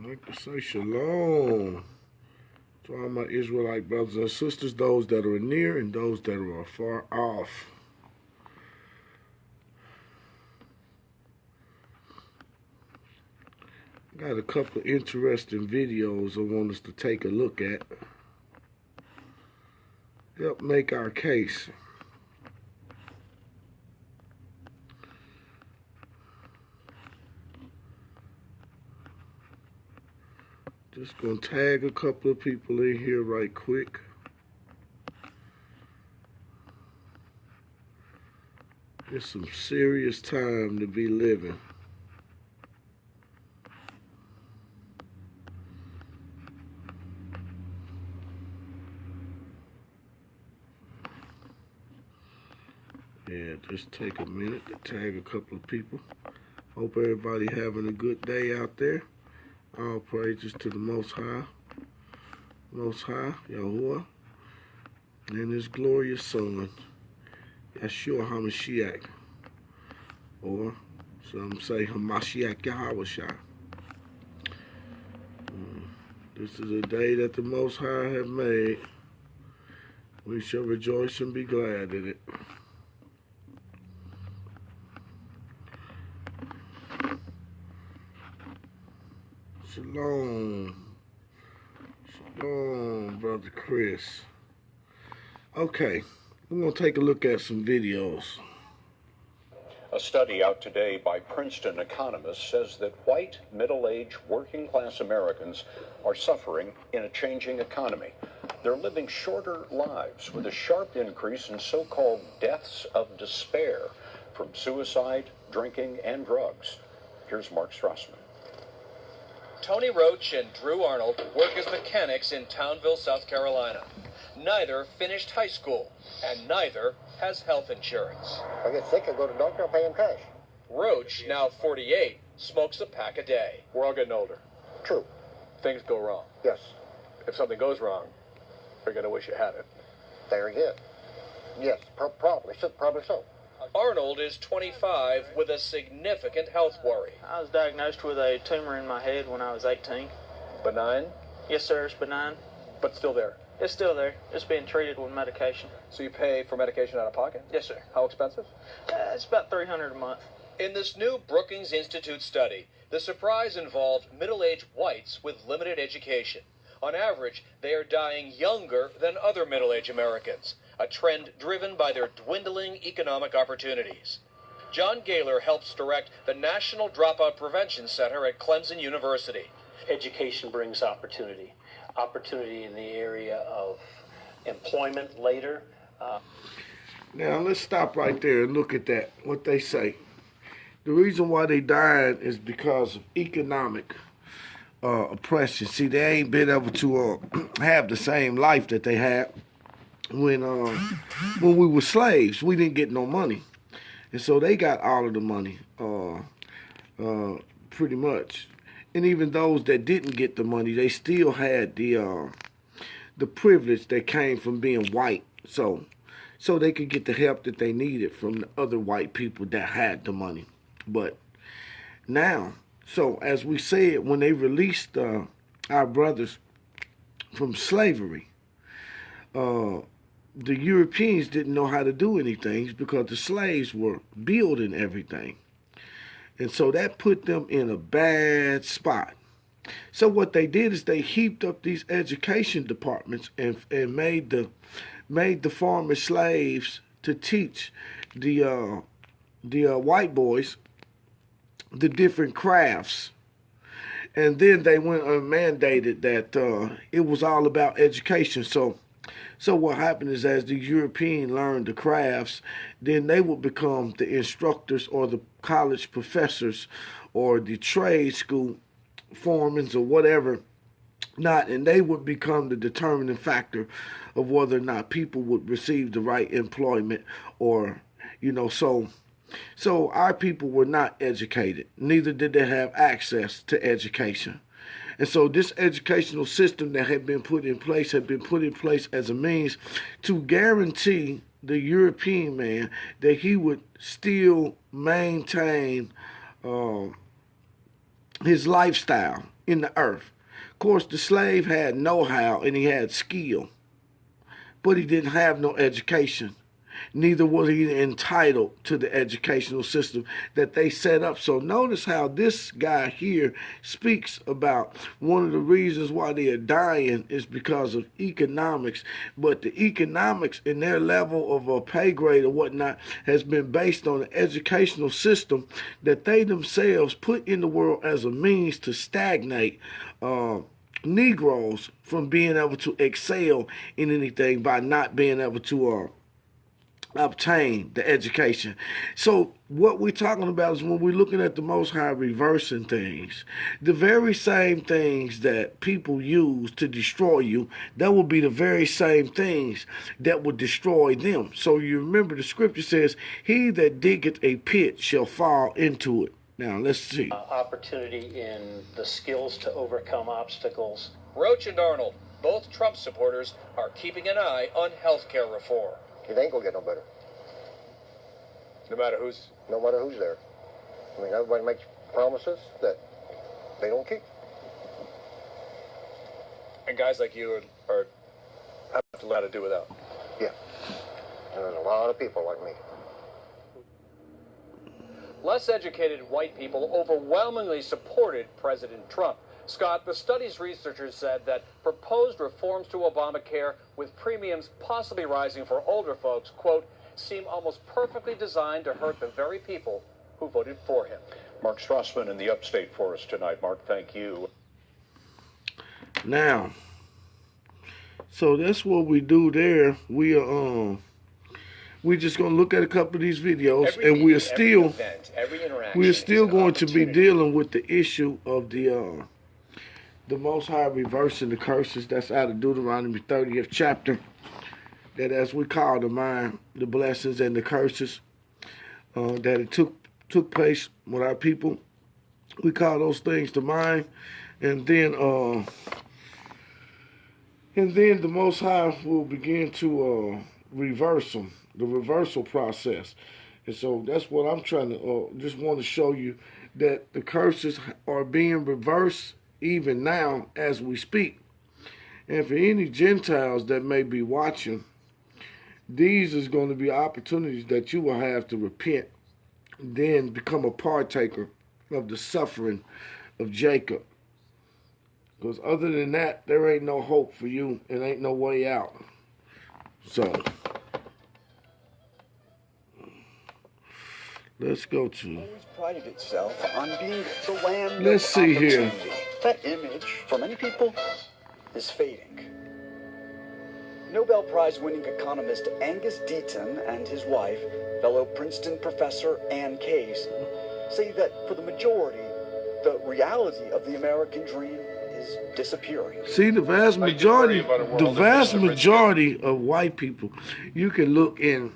I like to say shalom to all my Israelite brothers and sisters, those that are near and those that are far off. Got a couple of interesting videos I want us to take a look at. Help make our case. Just gonna tag a couple of people in here right quick. It's some serious time to be living. Yeah, just take a minute to tag a couple of people. Hope everybody having a good day out there. All praises to the Most High, Yahuwah, and His glorious Son, Yeshua HaMashiach, or some say Hamashiach Yahushua. This is a day that the Most High have made. We shall rejoice and be glad in it. Shalom. Shalom, Brother Chris. Okay, we're going to take a look at some videos. A study out today by Princeton economists says that white, middle-aged, working-class Americans are suffering in a changing economy. They're living shorter lives with a sharp increase in so-called deaths of despair from suicide, drinking, and drugs. Here's Mark Strassman. Tony Roach and Drew Arnold work as mechanics in Townville, South Carolina. Neither finished high school, and neither has health insurance. If I get sick, I go to the doctor, I pay him cash. Roach, now 48, smokes a pack a day. We're all getting older. True. Things go wrong. Yes. If something goes wrong, you're going to wish you hadn't. There he is. Yes, probably so. Arnold is 25 with a significant health worry. I was diagnosed with a tumor in my head when I was 18. Benign, Yes, sir, it's benign. but still there. It's still there. It's being treated with medication. So you pay for medication out of pocket? Yes, sir. How expensive? It's about $300 a month. In this new Brookings Institute study, the surprise involved middle-aged whites with limited education. On average, they are dying younger than other middle-aged Americans, a trend driven by their dwindling economic opportunities. John Gaylor helps direct the National Dropout Prevention Center at Clemson University. Education brings opportunity. Opportunity in the area of employment later. Now, let's stop right there and look at that, what they say. The reason why they died is because of economic oppression. See, they ain't been able to have the same life that they had when we were slaves. We didn't get no money. And so they got all of the money, pretty much. And even those that didn't get the money, they still had the privilege that came from being white. So they could get the help that they needed from the other white people that had the money. But now, so as we said, when they released our brothers from slavery, the Europeans didn't know how to do anything because the slaves were building everything. And so that put them in a bad spot. So what they did is they heaped up these education departments and made the former slaves to teach the white boys the different crafts. And then they went and mandated that it was all about education. So what happened is as the European learned the crafts, then they would become the instructors or the college professors or the trade school foremans or whatever not, and they would become the determining factor of whether or not people would receive the right employment or, so our people were not educated. Neither did they have access to education. And so this educational system that had been put in place as a means to guarantee the European man that he would still maintain his lifestyle in the earth. Of course, the slave had know-how and he had skill, but he didn't have no education. Neither was he entitled to the educational system that they set up. So notice how this guy here speaks about one of the reasons why they are dying is because of economics. But the economics in their level of a pay grade or whatnot has been based on an educational system that they themselves put in the world as a means to stagnate Negroes from being able to excel in anything by not being able to obtain the education. So what we're talking about is when we're looking at the Most High reversing things, the very same things that people use to destroy you, that will be the very same things that will destroy them. So you remember the scripture says, he that diggeth a pit shall fall into it. Now let's see. Opportunity in the skills to overcome obstacles. Roach and Arnold, both Trump supporters, are keeping an eye on health care reform. It ain't gonna get no better. No matter who's... No matter who's there. I mean, everybody makes promises that they don't keep. And guys like you are have a lot to do without. Yeah. And there's a lot of people like me. Less educated white people overwhelmingly supported President Trump. Scott, the study's researchers said that proposed reforms to Obamacare, with premiums possibly rising for older folks, quote, seem almost perfectly designed to hurt the very people who voted for him. Mark Strassman in the upstate for us tonight. Mark, thank you. Now, so that's what we do there. We're just gonna look at a couple of these videos, and we're still going to be dealing with the issue of the Most High reversing the curses. That's out of Deuteronomy 30th chapter. That, as we call the mind, the blessings and the curses that it took place with our people, we call those things the mind, and then the Most High will begin to reverse them, the reversal process. And so that's what I'm trying to just want to show you, that the curses are being reversed even now as we speak. And for any Gentiles that may be watching, these is going to be opportunities that you will have to repent, then become a partaker of the suffering of Jacob. Because other than that, there ain't no hope for you and ain't no way out. So, let's go to... Always prided itself on being the land Let's of see here. opportunity. That image, for many people, is fading. Nobel Prize-winning economist Angus Deaton and his wife, fellow Princeton professor Ann Case, say that for the majority, the reality of the American dream is disappearing. See, the vast majority of white people, you can look in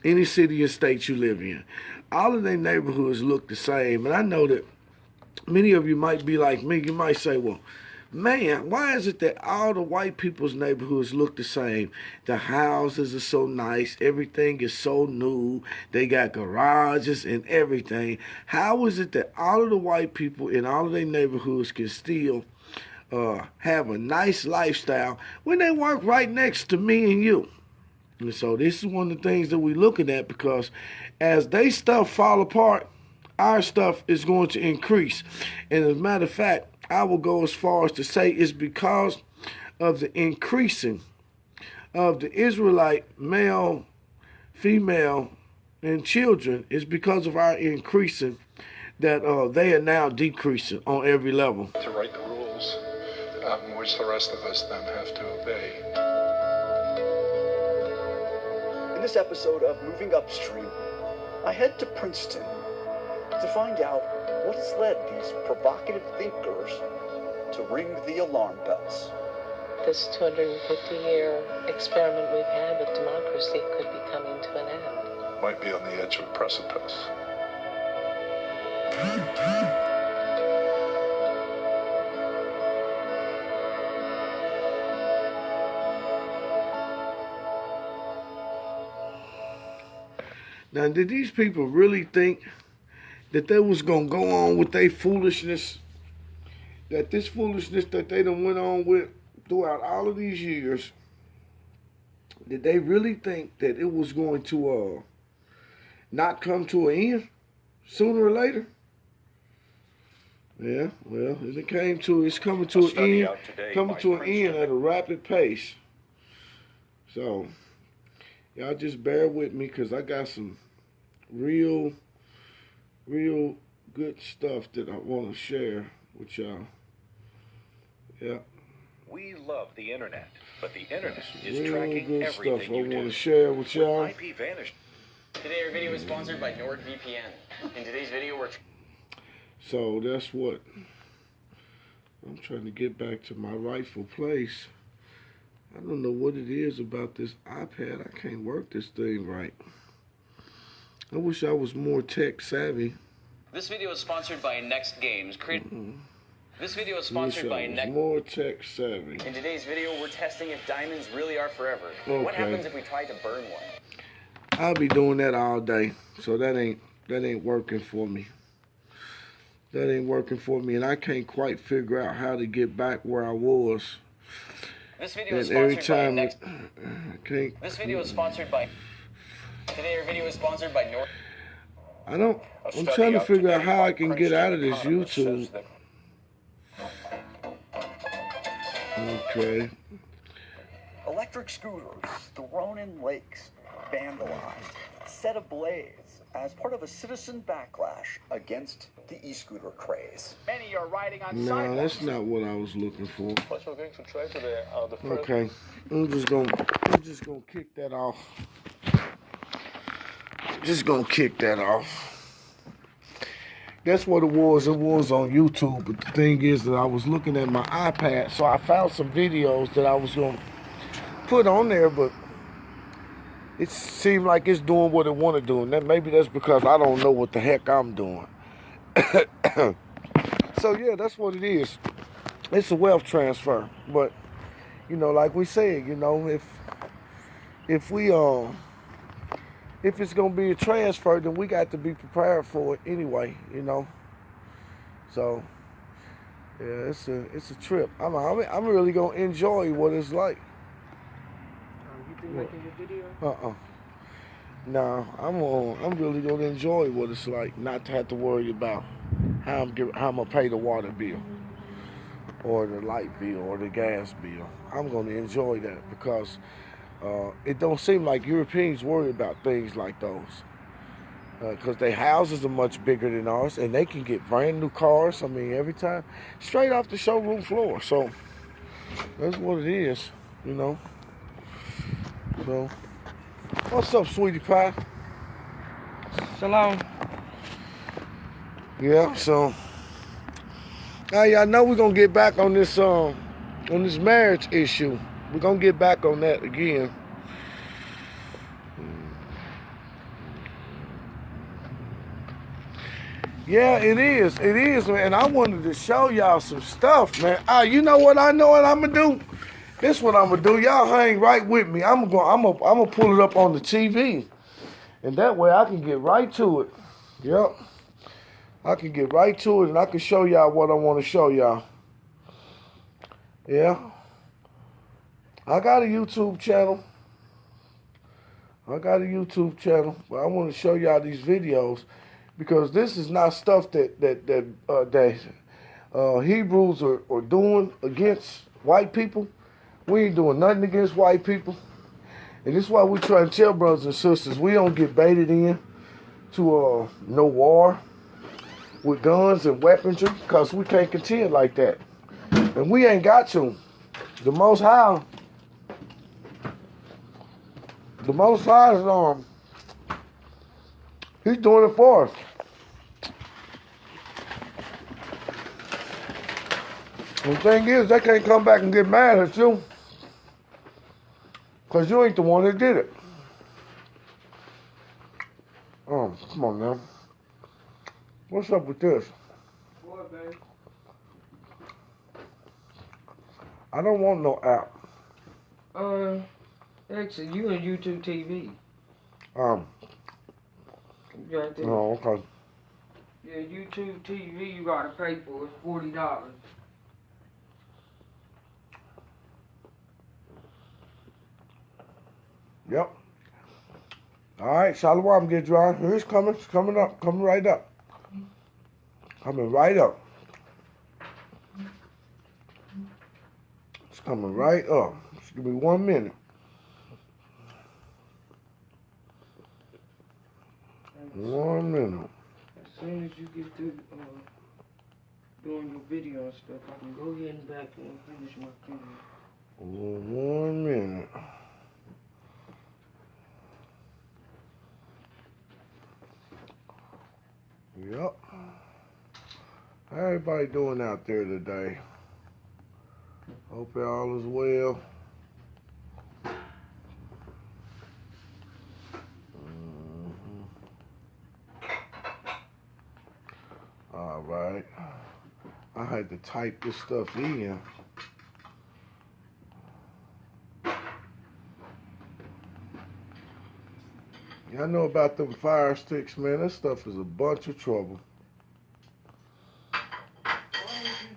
any city or state you live in. All of their neighborhoods look the same. And I know that many of you might be like me. You might say, well, man, why is it that all the white people's neighborhoods look the same? The houses are so nice. Everything is so new. They got garages and everything. How is it that all of the white people in all of their neighborhoods can still have a nice lifestyle when they work right next to me and you? And so this is one of the things that we're looking at, because as they stuff fall apart, our stuff is going to increase. And as a matter of fact, I will go as far as to say it's because of the increasing of the Israelite male, female, and children. It's because of our increasing that they are now decreasing on every level. To write the rules, which the rest of us then have to obey. In this episode of Moving Upstream, I head to Princeton to find out what has led these provocative thinkers to ring the alarm bells. This 250-year experiment we've had with democracy could be coming to an end. Might be on the edge of a precipice. Now, did these people really think that they was going to go on with their foolishness that this foolishness that they done went on with throughout all of these years, did they really think that it was going to not come to an end sooner or later? Yeah, well, it's coming to an end, at a rapid pace. So, y'all just bear with me because I got some real good stuff that I want to share with y'all. Yeah. We love the internet, but the internet is Real tracking good everything stuff I you want do. to share with y'all. IP Vanish. Today our video is sponsored by NordVPN. In today's video we're So that's what I'm trying to get back to my rightful place. I don't know what it is about this iPad. I can't work this thing right. I wish I was more tech savvy. This video is sponsored by Next Games. This video is sponsored by Next. More tech savvy. In today's video, we're testing if diamonds really are forever. Okay. What happens if we try to burn one? I'll be doing that all day, so that ain't working for me. That ain't working for me, and I can't quite figure out how to get back where I was. This video is And every sponsored by time Next. I can't. This video is sponsored by. Today our video is sponsored by Nord. I'm trying to figure out how I can get out of this YouTube. Okay. Electric scooters, the Ronin Lakes, vandalized, set ablaze as part of a citizen backlash against the e-scooter craze. Many are riding on No, that's not what I was looking for. What we're going to try today are the first. Okay, I'm just gonna kick that off. Just gonna kick that off. That's what it was. It was on YouTube, but the thing is that I was looking at my iPad, so I found some videos that I was gonna put on there, but it seemed like it's doing what it want to do, and maybe that's because I don't know what the heck I'm doing. So yeah, that's what it is. It's a wealth transfer, but you know, like we said, you know, if it's gonna be a transfer, then we got to be prepared for it anyway, you know. So yeah, it's a trip. I'm really gonna enjoy what it's like. You been making your video? No, I'm really gonna enjoy what it's like, not to have to worry about how I'm gonna pay the water bill, or the light bill, or the gas bill. I'm gonna enjoy that because it don't seem like Europeans worry about things like those, because their houses are much bigger than ours, and they can get brand new cars. I mean, every time, straight off the showroom floor. So that's what it is, you know. So, what's up, sweetie pie? Shalom. Yeah. So, hey, I know we're gonna get back on this marriage issue. We're gonna get back on that again. Yeah, it is. It is, man. I wanted to show y'all some stuff, man. You know what I know what I'm gonna do? This what I'm gonna do. Y'all hang right with me. I'm gonna pull it up on the TV, and that way I can get right to it. Yep. I can get right to it, and I can show y'all what I want to show y'all. Yeah. I got a YouTube channel. But I want to show y'all these videos because this is not stuff that Hebrews are doing against white people. We ain't doing nothing against white people. And this is why we try to tell brothers and sisters we don't get baited in to no war with guns and weaponry because we can't contend like that. And we ain't got to. The Most High is he's doing it for us. The thing is, they can't come back and get mad at you because you ain't the one that did it. Oh, come on now. What's up with this? What, babe? I don't want no app. Actually, you on YouTube TV. You got that? Oh, okay. Yeah, YouTube TV you gotta pay for. It's $40. Yep. All right, Shalom, get dry. Here it's coming. It's coming up. Coming right up. Coming right up. It's coming right up. Just give me 1 minute. One minute. As soon as you get through doing your video and stuff, I can go ahead and back and finish my camera. 1 minute. Yep. How everybody doing out there today? Hope y'all is well. All right. I had to type this stuff in. Y'all know about them fire sticks, man. That stuff is a bunch of trouble. Why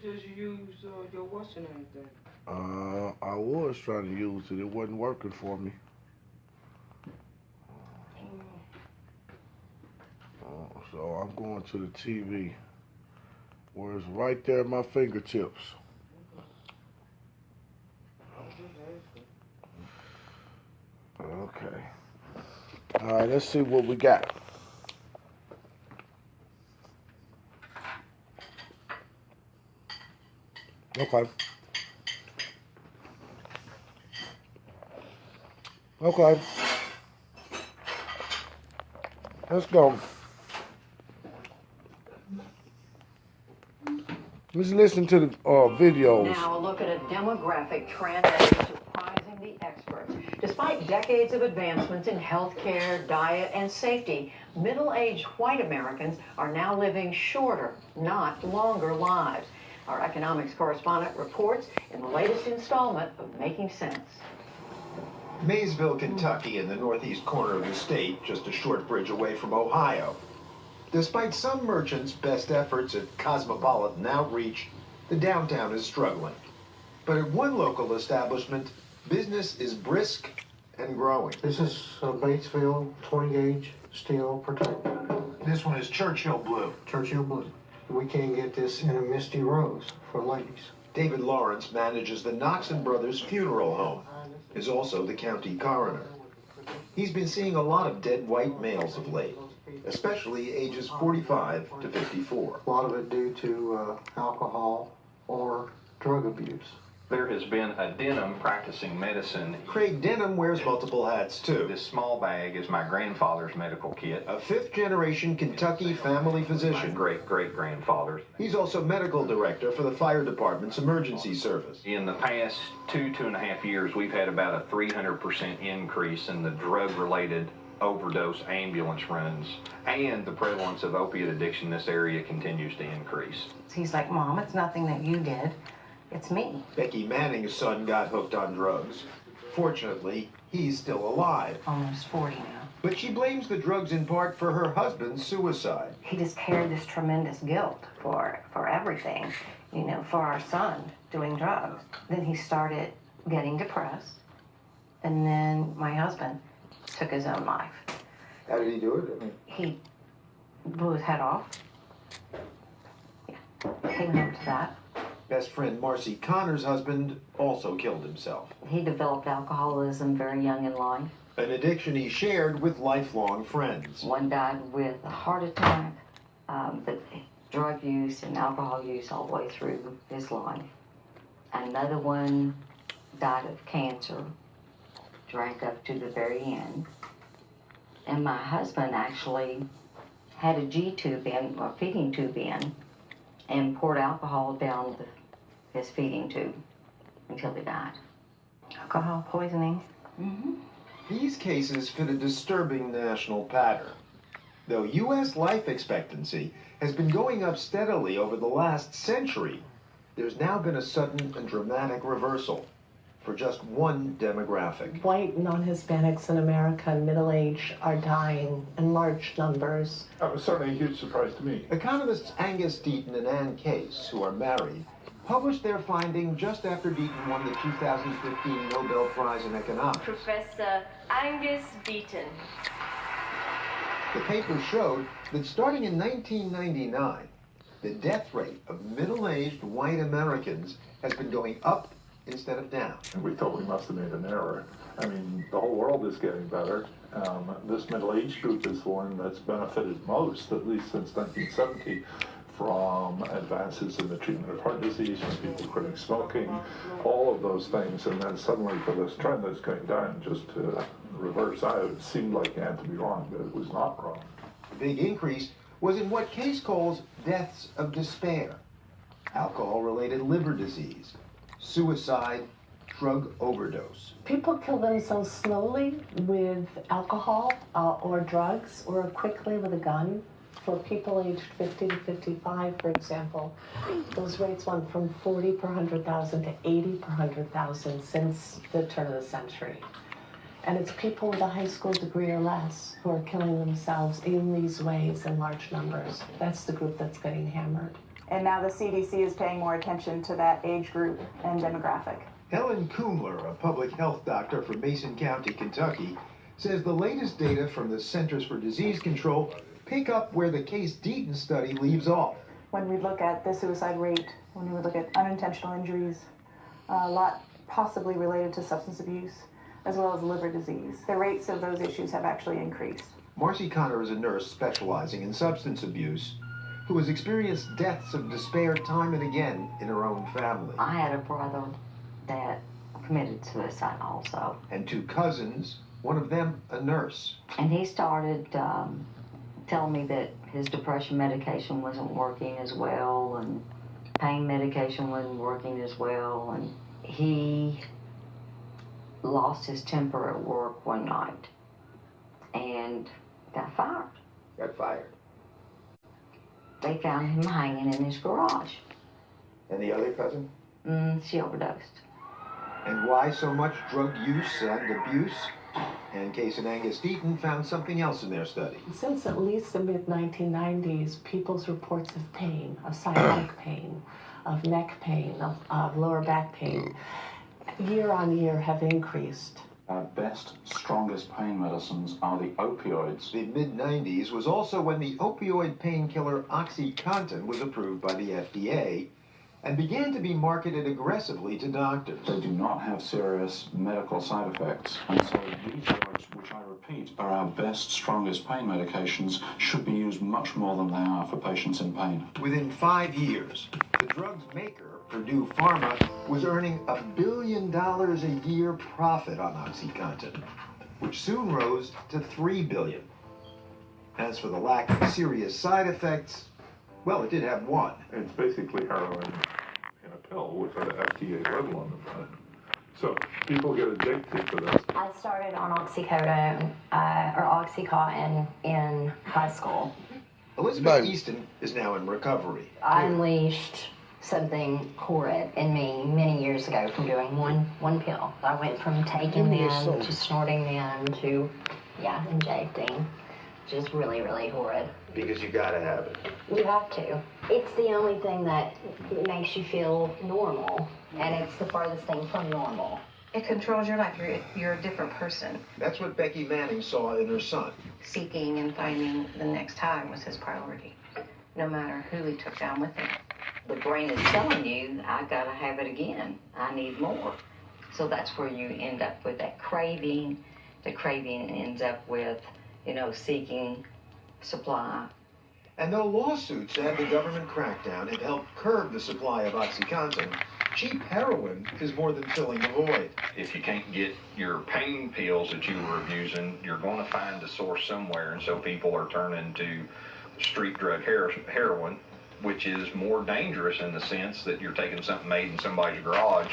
don't you just use your what's the name thing? I was trying to use it. It wasn't working for me. So I'm going to the TV, where it's right there at my fingertips. Okay. All right, let's see what we got. Okay. Okay. Let's go. Let's listen to the videos. Now a look at a demographic trend that is surprising the experts. Despite decades of advancements in healthcare, diet, and safety, middle-aged white Americans are now living shorter, not longer lives. Our economics correspondent reports in the latest installment of Making Sense. Maysville, Kentucky, in the northeast corner of the state, just a short bridge away from Ohio. Despite some merchants' best efforts at cosmopolitan outreach, the downtown is struggling. But at one local establishment, business is brisk and growing. This is a Batesville 20-gauge steel protector. This one is Churchill Blue. Churchill Blue. We can get this in a misty rose for ladies. David Lawrence manages the Knoxon Brothers Funeral Home, is also the county coroner. He's been seeing a lot of dead white males of late, especially ages 45 to 54. A lot of it due to alcohol or drug abuse. There has been a Denham practicing medicine. Craig Denham wears multiple hats too. This small bag is my grandfather's medical kit. A fifth-generation Kentucky family physician. My great-great-grandfather's. He's also medical director for the fire department's emergency service. In the past 2.5 years, we've had about a 300% increase in the drug-related overdose ambulance runs, and the prevalence of opiate addiction in this area continues to increase. He's like, Mom, it's nothing that you did. It's me. Becky Manning's son got hooked on drugs. Fortunately, he's still alive. Almost 40 now. But she blames the drugs in part for her husband's suicide. He just carried this tremendous guilt for everything, you know, for our son doing drugs. Then he started getting depressed, and then my husband took his own life. How did he do it? He blew his head off. Yeah, came home to that. Best friend Marcy Connor's husband also killed himself. He developed alcoholism very young in life. An addiction he shared with lifelong friends. One died with a heart attack, but drug use and alcohol use all the way through his life. Another one died of cancer, drank up to the very end. And my husband actually had a G-tube in, or feeding tube in, and poured alcohol down his feeding tube until he died. Alcohol poisoning. Mm-hmm. These cases fit a disturbing national pattern. Though U.S. life expectancy has been going up steadily over the last century, there's now been a sudden and dramatic reversal for just one demographic. White non-Hispanics in America, middle age, are dying in large numbers. That was certainly a huge surprise to me. Economists Angus Deaton and Ann Case, who are married, published their finding just after Deaton won the 2015 Nobel Prize in Economics. Professor Angus Deaton. The paper showed that starting in 1999, the death rate of middle-aged white Americans has been going up instead of down. And we thought we must have made an error. I mean, the whole world is getting better. This middle age group is the one that's benefited most, at least since 1970, from advances in the treatment of heart disease, from people quitting smoking, all of those things. And then suddenly for this trend that's going down, just to reverse out, it seemed like it had to be wrong, but it was not wrong. The big increase was in what Case calls deaths of despair, alcohol-related liver disease, suicide, drug overdose. People kill themselves slowly with alcohol or drugs, or quickly with a gun. For people aged 50 to 55, for example, those rates went from 40 per 100,000 to 80 per 100,000 since the turn of the century. And it's people with a high school degree or less who are killing themselves in these ways in large numbers. That's the group that's getting hammered. And now the CDC is paying more attention to that age group and demographic. Helen Kumler, a public health doctor from Mason County, Kentucky, says the latest data from the Centers for Disease Control pick up where the Case Deaton study leaves off. When we look at the suicide rate, when we look at unintentional injuries, a lot possibly related to substance abuse, as well as liver disease, the rates of those issues have actually increased. Marcy Connor is a nurse specializing in substance abuse who has experienced deaths of despair time and again in her own family. I had a brother that committed suicide also. And two cousins, one of them a nurse. And he started telling me that his depression medication wasn't working as well, and pain medication wasn't working as well, and he lost his temper at work one night and got fired. Got fired. They found him hanging in his garage. And the other cousin? She overdosed. And why so much drug use and abuse? And Case and Angus Deaton found something else in their study. Since at least the mid-1990s, people's reports of pain, of sciatic pain, of neck pain, of lower back pain, year on year have increased. Our best, strongest pain medicines are the opioids. The mid-90s was also when the opioid painkiller OxyContin was approved by the FDA and began to be marketed aggressively to doctors. They do not have serious medical side effects, and so these drugs, which I repeat are our best, strongest pain medications, should be used much more than they are for patients in pain. Within 5 years, the drug's maker, Purdue Pharma, was earning $1 billion a year profit on OxyContin, which soon rose to $3 billion. As for the lack of serious side effects, well, it did have one. It's basically heroin in a pill with an FDA label on the front. So people get addicted to this. I started on oxycodone or Oxycontin in high school. Elizabeth Easton is now in recovery. I unleashed something horrid in me many years ago from doing one pill. I went from taking them to snorting them to, injecting. Just really, really horrid. Because you gotta have it. You have to. It's the only thing that makes you feel normal, and it's the farthest thing from normal. It controls your life. You're a different person. That's what Becky Manning saw in her son. Seeking and finding the next high was his priority, no matter who he took down with him. The brain is telling you, I gotta have it again. I need more. So that's where you end up with that craving. The craving ends up with, seeking supply. And though lawsuits and the government crackdown have helped curb the supply of OxyContin, cheap heroin is more than filling the void. If you can't get your pain pills that you were abusing, you're going to find the source somewhere, and so people are turning to street drug heroin, which is more dangerous in the sense that you're taking something made in somebody's garage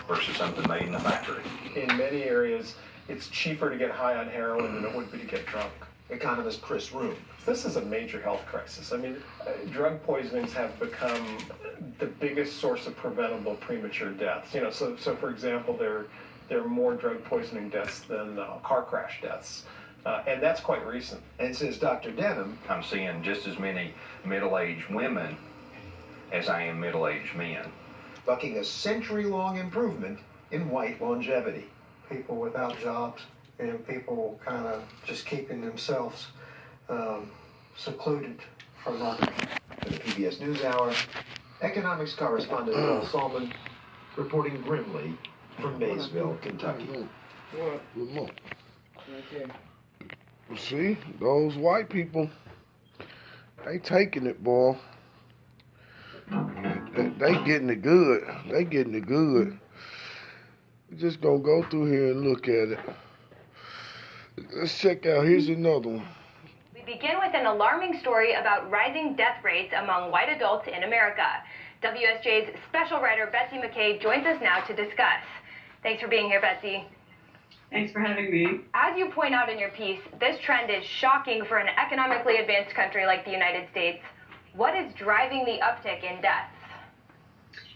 versus something made in a factory. In many areas, it's cheaper to get high on heroin than it would be to get drunk. Economist Chris Room. This is a major health crisis. I mean, drug poisonings have become the biggest source of preventable premature deaths. So for example, there are more drug poisoning deaths than car crash deaths. And that's quite recent. And says Dr. Denham, I'm seeing just as many middle-aged women as I am middle-aged men. bucking a century-long improvement in white longevity. People without jobs and people kind of just keeping themselves secluded from others. For the PBS NewsHour, economics correspondent Paul Salman reporting grimly from Maysville, Kentucky. Look. See, those white people, they taking it, boy. They getting it good. They getting it good. We're just gonna go through here and look at it. Let's check out, here's another one. We begin with an alarming story about rising death rates among white adults in America. WSJ's special writer Betsy McKay joins us now to discuss. Thanks for being here, Betsy. Thanks for having me. As you point out in your piece, this trend is shocking for an economically advanced country like the United States. What is driving the uptick in deaths?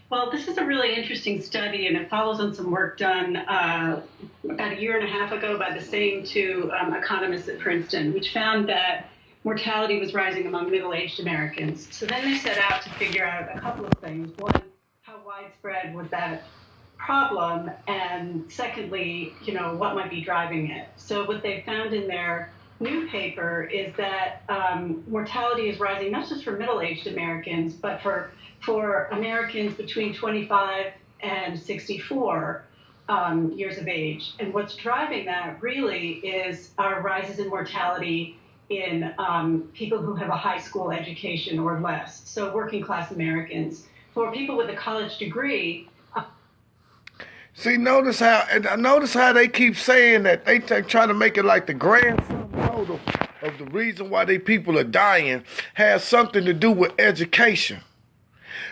Well, this is a really interesting study, and it follows on some work done about a year and a half ago by the same two economists at Princeton, which found that mortality was rising among middle-aged Americans. So then they set out to figure out a couple of things. One, how widespread was that problem? And secondly, what might be driving it? So what they found in their new paper is that mortality is rising not just for middle-aged Americans, but for Americans between 25 and 64 years of age. And what's driving that really is our rises in mortality in people who have a high school education or less, so working class Americans. For people with a college degree, see, notice how they keep saying that they try to make it like the grand sum total of the reason why they people are dying has something to do with education.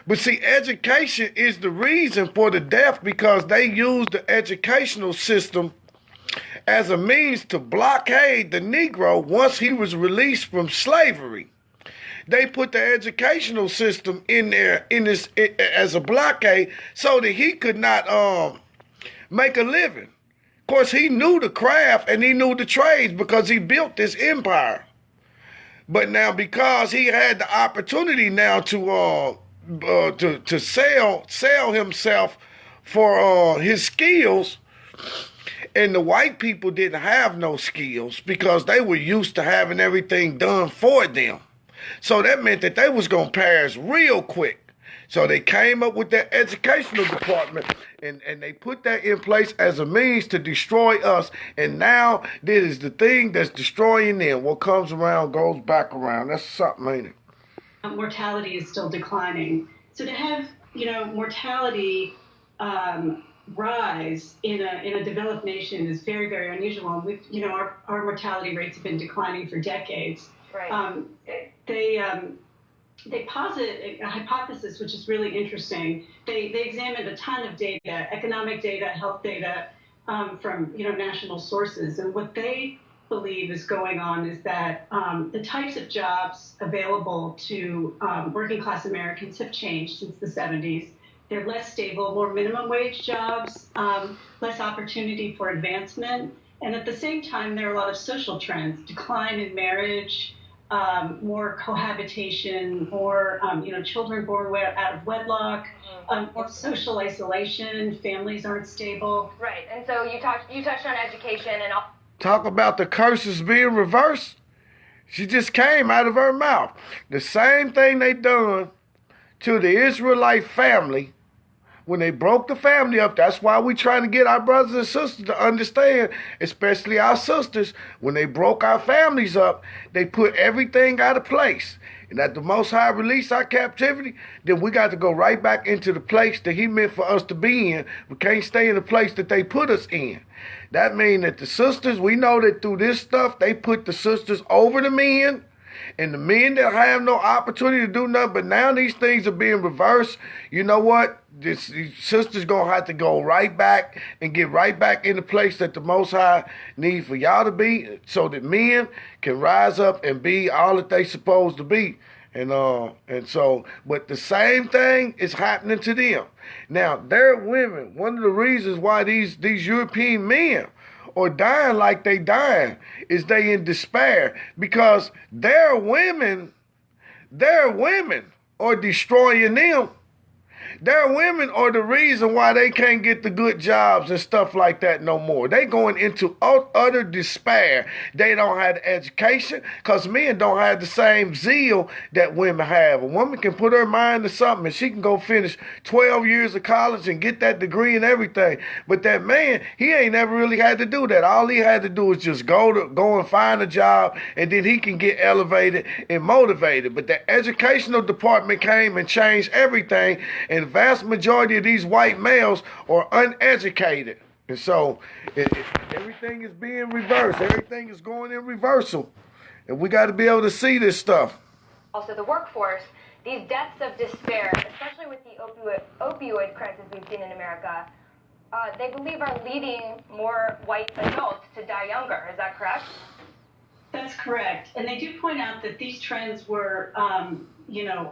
But see, education is the reason for the death because they use the educational system as a means to blockade the Negro once he was released from slavery. They put the educational system in there as a blockade so that he could not make a living. Of course, he knew the craft and he knew the trades because he built this empire. But now, because he had the opportunity now to sell himself for his skills, and the white people didn't have no skills because they were used to having everything done for them. So that meant that they was going to perish real quick. So they came up with their educational department and they put that in place as a means to destroy us. And now this is the thing that's destroying them. What comes around goes back around. That's something, ain't it? Mortality is still declining. So to have, mortality rise in a developed nation is very, very unusual. And we've, our mortality rates have been declining for decades. Right. They posit a hypothesis which is really interesting. They examined a ton of data, economic data, health data from national sources, and what they believe is going on is that the types of jobs available to working class Americans have changed since the 70s. They're less stable, more minimum wage jobs, less opportunity for advancement, and at the same time there are a lot of social trends: decline in marriage, more cohabitation, more children born out of wedlock, more social isolation, families aren't stable. Right, and so you touched on education and all. Talk about the curses being reversed. She just came out of her mouth. The same thing they done to the Israelite family when they broke the family up. That's why we trying to get our brothers and sisters to understand, especially our sisters, when they broke our families up, they put everything out of place. And that the Most High release our captivity, then we got to go right back into the place that he meant for us to be in. We can't stay in the place that they put us in. That means that the sisters, we know that through this stuff, they put the sisters over the men, and the men that have no opportunity to do nothing. But now these things are being reversed. You know what? These sisters going to have to go right back and get right back in the place that the Most High need for y'all to be, so that men can rise up and be all that they supposed to be. And so, but the same thing is happening to them. Now, they're women. One of the reasons why these European men are dying like they dying is they in despair, because their women are destroying them. Their women are the reason why they can't get the good jobs and stuff like that no more. They going into utter despair. They don't have the education because men don't have the same zeal that women have. A woman can put her mind to something and she can go finish 12 years of college and get that degree and everything. But that man, he ain't never really had to do that. All he had to do is just go and find a job, and then he can get elevated and motivated. But the educational department came and changed everything, and the vast majority of these white males are uneducated. And so everything is being reversed. Everything is going in reversal. And we got to be able to see this stuff. Also, the workforce, these deaths of despair, especially with the opioid crisis we've seen in America, they believe are leading more white adults to die younger. Is that correct? That's correct. And they do point out that these trends were,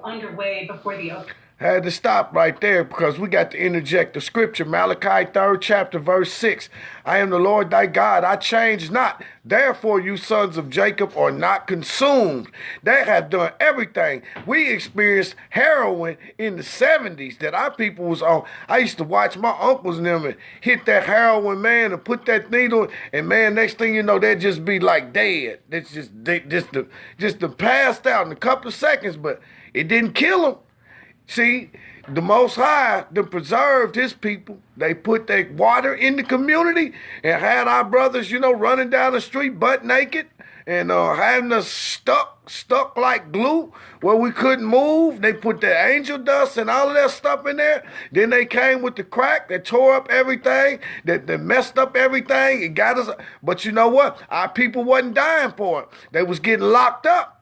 underway before the opioid. Had to stop right there because we got to interject the scripture. Malachi 3rd chapter verse 6. I am the Lord thy God. I change not. Therefore you sons of Jacob are not consumed. They have done everything. We experienced heroin in the 70s that our people was on. I used to watch my uncles and them and hit that heroin, man, and put that needle, and man, next thing you know, they'd just be like dead. It's just passed out in a couple of seconds, but it didn't kill them. See, the Most High them preserved his people. They put their water in the community and had our brothers, running down the street butt naked and having us stuck like glue where we couldn't move. They put the angel dust and all of that stuff in there. Then they came with the crack that tore up everything, that messed up everything. It got us. But you know what? Our people wasn't dying for it. They was getting locked up.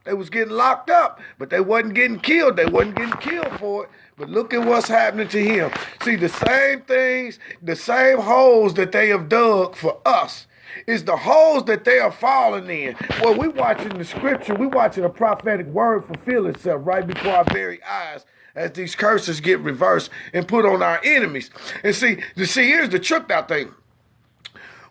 But they wasn't getting killed. They wasn't getting killed for it. But look at what's happening to him. See, the same things, the same holes that they have dug for us is the holes that they are falling in. Well, we watching the scripture. We watching a prophetic word fulfill itself right before our very eyes as these curses get reversed and put on our enemies. And see, here's the trick out thing.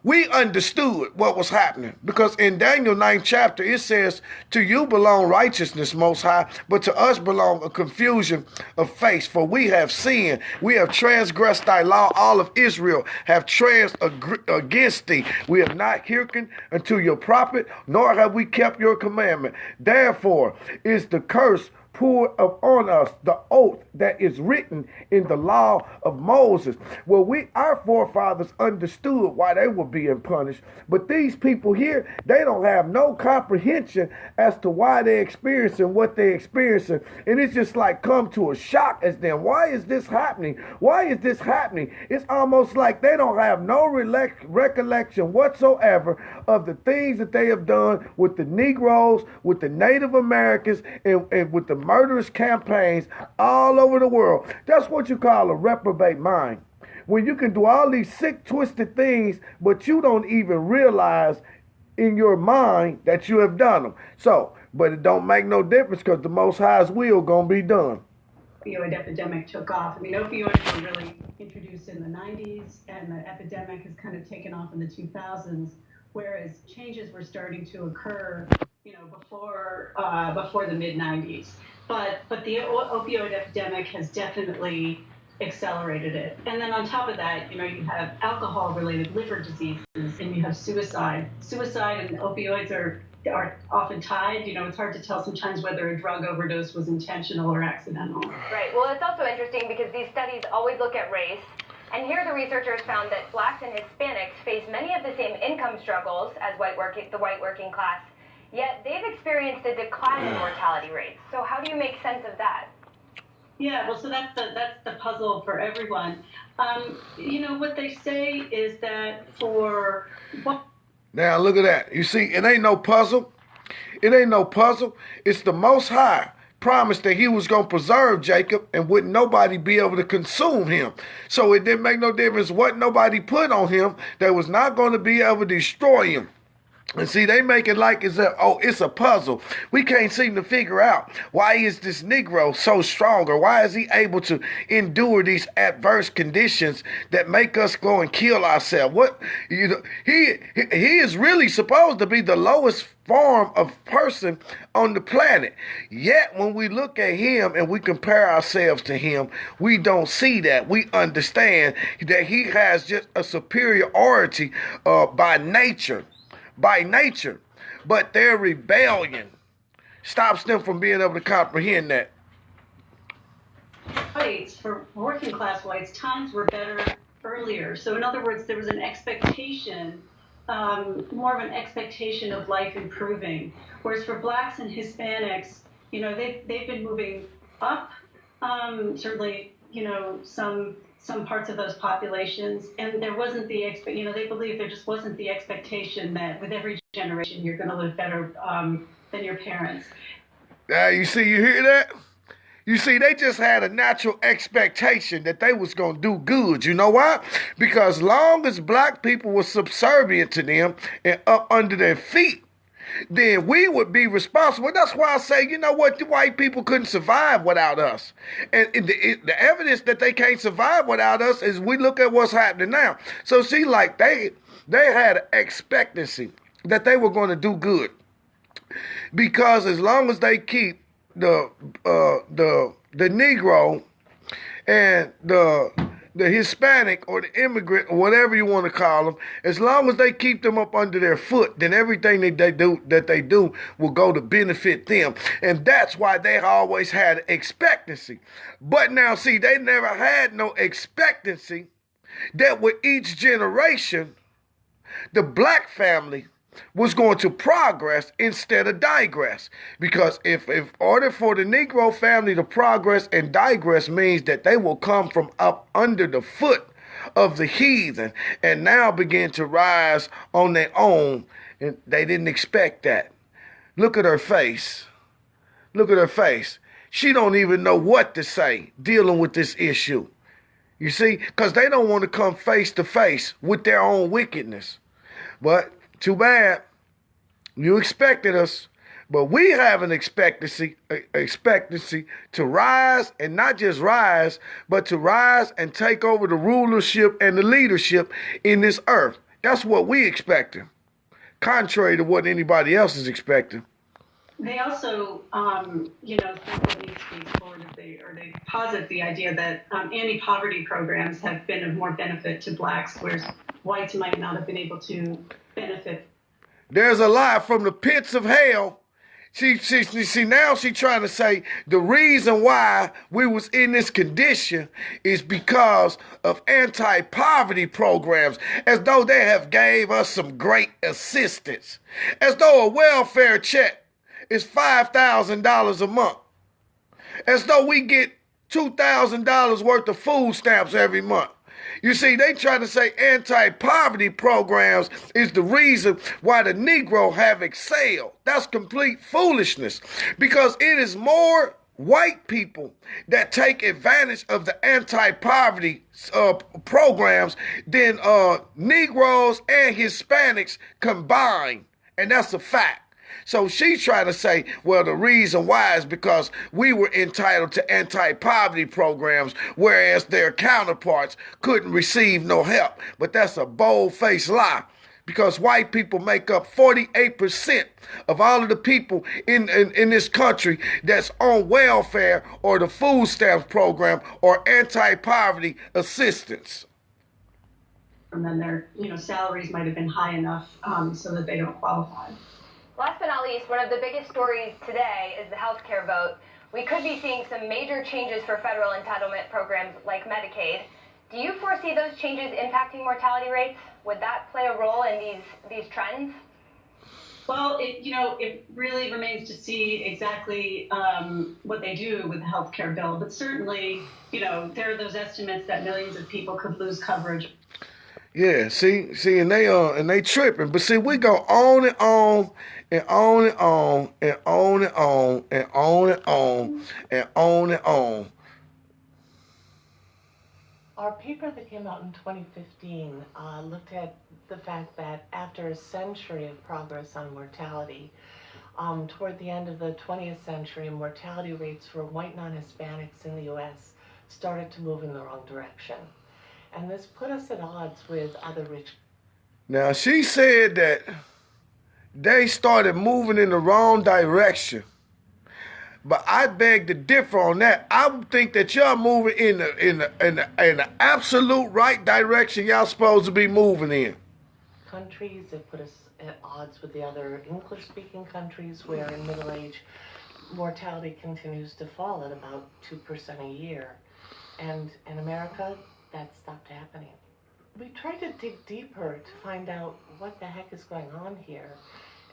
We understood what was happening because in Daniel 9th chapter, it says, to you belong righteousness, Most High, but to us belong a confusion of face. For we have sinned. We have transgressed thy law. All of Israel have against thee. We have not hearkened unto your prophet, nor have we kept your commandment. Therefore is the curse poured upon us, the oath that is written in the law of Moses. Well, our forefathers understood why they were being punished, but these people here, they don't have no comprehension as to why they're experiencing what they're experiencing, and it's just like come to a shock as them. Why is this happening? Why is this happening? It's almost like they don't have no recollection whatsoever of the things that they have done with the Negroes, with the Native Americans, and with the murderous campaigns all over the world. That's what you call a reprobate mind. When you can do all these sick, twisted things, but you don't even realize in your mind that you have done them. So, but it don't make no difference because the Most High's will gonna be done. Opioid epidemic took off. I mean, opioids were really introduced in the 90s, and the epidemic has kind of taken off in the 2000s, whereas changes were starting to occur, before the mid-90s. But the opioid epidemic has definitely accelerated it. And then on top of that, you have alcohol-related liver diseases, and you have suicide. Suicide and opioids are often tied. It's hard to tell sometimes whether a drug overdose was intentional or accidental. Right. Well, it's also interesting because these studies always look at race. And here the researchers found that blacks and Hispanics face many of the same income struggles as the white working class, yet they've experienced a decline in mortality rates. So how do you make sense of that? Yeah, well, so that's the puzzle for everyone. What they say is that for what? Now look at that. You see, it ain't no puzzle. It ain't no puzzle. It's the Most High promised that he was going to preserve Jacob and wouldn't nobody be able to consume him. So it didn't make no difference what nobody put on him that was not going to be able to destroy him. And see, they make it like it's a puzzle. We can't seem to figure out, why is this Negro so strong, or why is he able to endure these adverse conditions that make us go and kill ourselves? He is really supposed to be the lowest form of person on the planet. Yet when we look at him and we compare ourselves to him, we don't see that. We understand that he has just a superiority by nature. But their rebellion stops them from being able to comprehend that. Whites, for working class whites, times were better earlier. So in other words, there was an expectation, more of an expectation of life improving. Whereas for blacks and Hispanics, they've been moving up, certainly, some parts of those populations, and there wasn't the they believe there just wasn't the expectation that with every generation you're going to live better than your parents. You hear that? You see, they just had a natural expectation that they was going to do good. You know why? Because long as black people were subservient to them and up under their feet, then we would be responsible. That's why I say, you know what, the white people couldn't survive without us. And the evidence that they can't survive without us is we look at what's happening now. So see, like they had an expectancy that they were going to do good. Because as long as they keep the Negro and the Hispanic or the immigrant or whatever you want to call them, as long as they keep them up under their foot, then everything that they do will go to benefit them. And that's why they always had expectancy. But now, see, they never had no expectancy that with each generation, the black family was going to progress instead of digress. Because if in order for the Negro family to progress and digress means that they will come from up under the foot of the heathen and now begin to rise on their own, and they didn't expect that. Look at her face. Look at her face. She don't even know what to say dealing with this issue. You see, because they don't want to come face to face with their own wickedness. But too bad. You expected us, but we have an expectancy to rise, and not just rise, but to rise and take over the rulership and the leadership in this earth. That's what we expecting, contrary to what anybody else is expecting. They also, think what needs to be explored they posit the idea that anti-poverty programs have been of more benefit to blacks, whereas whites might not have been able to benefit. There's a lie from the pits of hell. Now she's trying to say the reason why we was in this condition is because of anti-poverty programs, as though they have gave us some great assistance, as though a welfare check is $5,000 a month, as though we get $2,000 worth of food stamps every month. You see, they try to say anti-poverty programs is the reason why the Negro have excelled. That's complete foolishness, because it is more white people that take advantage of the anti-poverty programs than Negroes and Hispanics combined, and that's a fact. So she's trying to say, well, the reason why is because we were entitled to anti-poverty programs, whereas their counterparts couldn't receive no help. But that's a bold-faced lie, because white people make up 48% of all of the people in this country that's on welfare or the food stamps program or anti-poverty assistance. And then their salaries might have been high enough so that they don't qualify. Last but not least, one of the biggest stories today is the healthcare vote. We could be seeing some major changes for federal entitlement programs like Medicaid. Do you foresee those changes impacting mortality rates? Would that play a role in these trends? Well, it really remains to see exactly what they do with the healthcare bill. But certainly, there are those estimates that millions of people could lose coverage. Yeah, see, and they tripping. But see, we go on and on and on and on and on and on and on and on and on and on. Our paper that came out in 2015 looked at the fact that after a century of progress on mortality, toward the end of the 20th century, mortality rates for white non-Hispanics in the U.S. started to move in the wrong direction. And this put us at odds with other rich. Now, she said that they started moving in the wrong direction. But I beg to differ on that. I think that y'all moving in the absolute right direction y'all supposed to be moving in. Countries that put us at odds with the other English-speaking countries, where in middle age, mortality continues to fall at about 2% a year. And in America, that stopped happening. We tried to dig deeper to find out what the heck is going on here.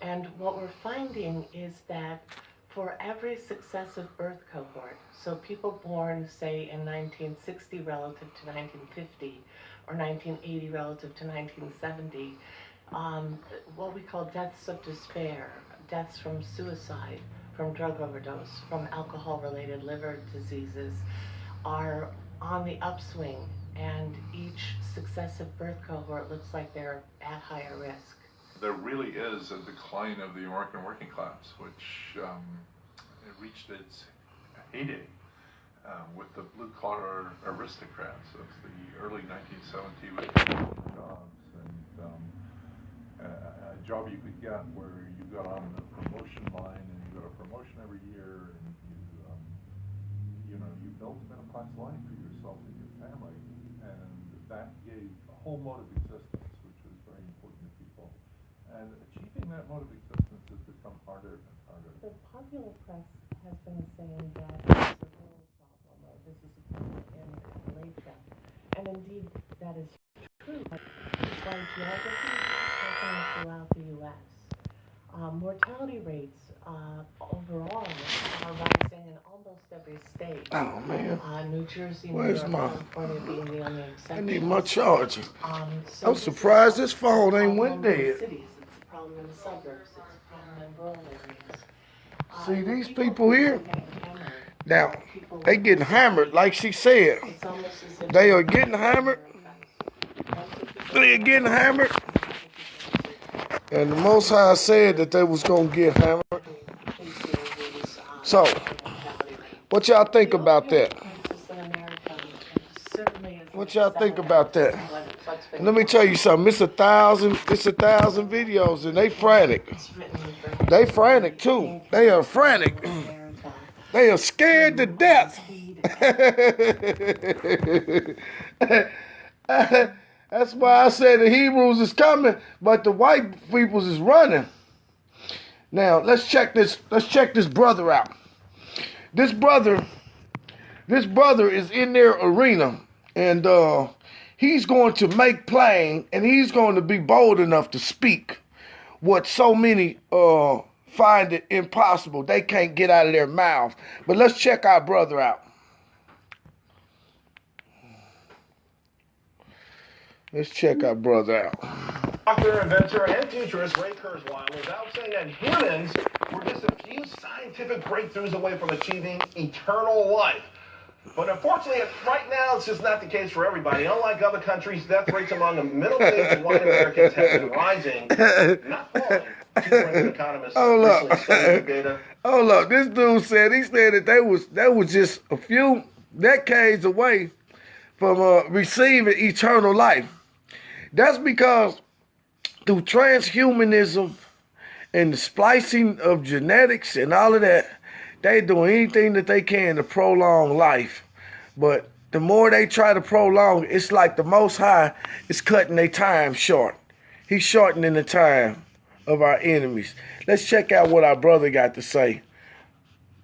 And what we're finding is that for every successive birth cohort, so people born, say, in 1960 relative to 1950, or 1980 relative to 1970, what we call deaths of despair, deaths from suicide, from drug overdose, from alcohol-related liver diseases, are on the upswing, and each successive birth cohort looks like they're at higher risk. There really is a decline of the American working class, which reached its heyday with the blue-collar aristocrats of the early 1970s with jobs and a job you could get where you got on the promotion line and you got a promotion every year and you built a middle-class life for yourself and your family, and that gave a whole mode of existence, which was very important to people. And achieving that mode of existence has become harder and harder. The popular press has been saying that this is a world problem, or this is a problem in Appalachia. And indeed, that is true. By geography, it's happening throughout the U.S. Mortality rates overall are rising in almost every state. Oh, man. New Jersey, Where's New York, my... California being the only exception. I need my charger. So I'm surprised this phone ain't went dead. Cities, it's a problem in the suburbs, it's a problem in rural areas. See, these people here, now, they getting hammered, like she said. They are getting hammered. They are getting hammered. And the Most High said that they was going to get hammered. So, what y'all think about that? What y'all think about that? And let me tell you something. It's a thousand videos, and they frantic. They frantic too. They are frantic. They are scared to death. That's why I said the Hebrews is coming, but the white peoples is running. Now let's check this. Let's check this brother out. This brother is in their arena, and he's going to make plain, and he's going to be bold enough to speak what so many find it impossible. They can't get out of their mouth. But let's check our brother out. Let's check our brother out. Author, inventor, and futurist Ray Kurzweil is out saying that humans were just a few scientific breakthroughs away from achieving eternal life. But unfortunately, right now, it's just not the case for everybody. Unlike other countries, death rates among middle-aged and white Americans have been rising, not falling. Two economists recently studied the data. Hold up. This dude said, that they was just a few decades away from receiving eternal life. That's because through transhumanism and the splicing of genetics and all of that, they doing anything that they can to prolong life. But the more they try to prolong, it's like the Most High is cutting their time short. He's shortening the time of our enemies. Let's check out what our brother got to say.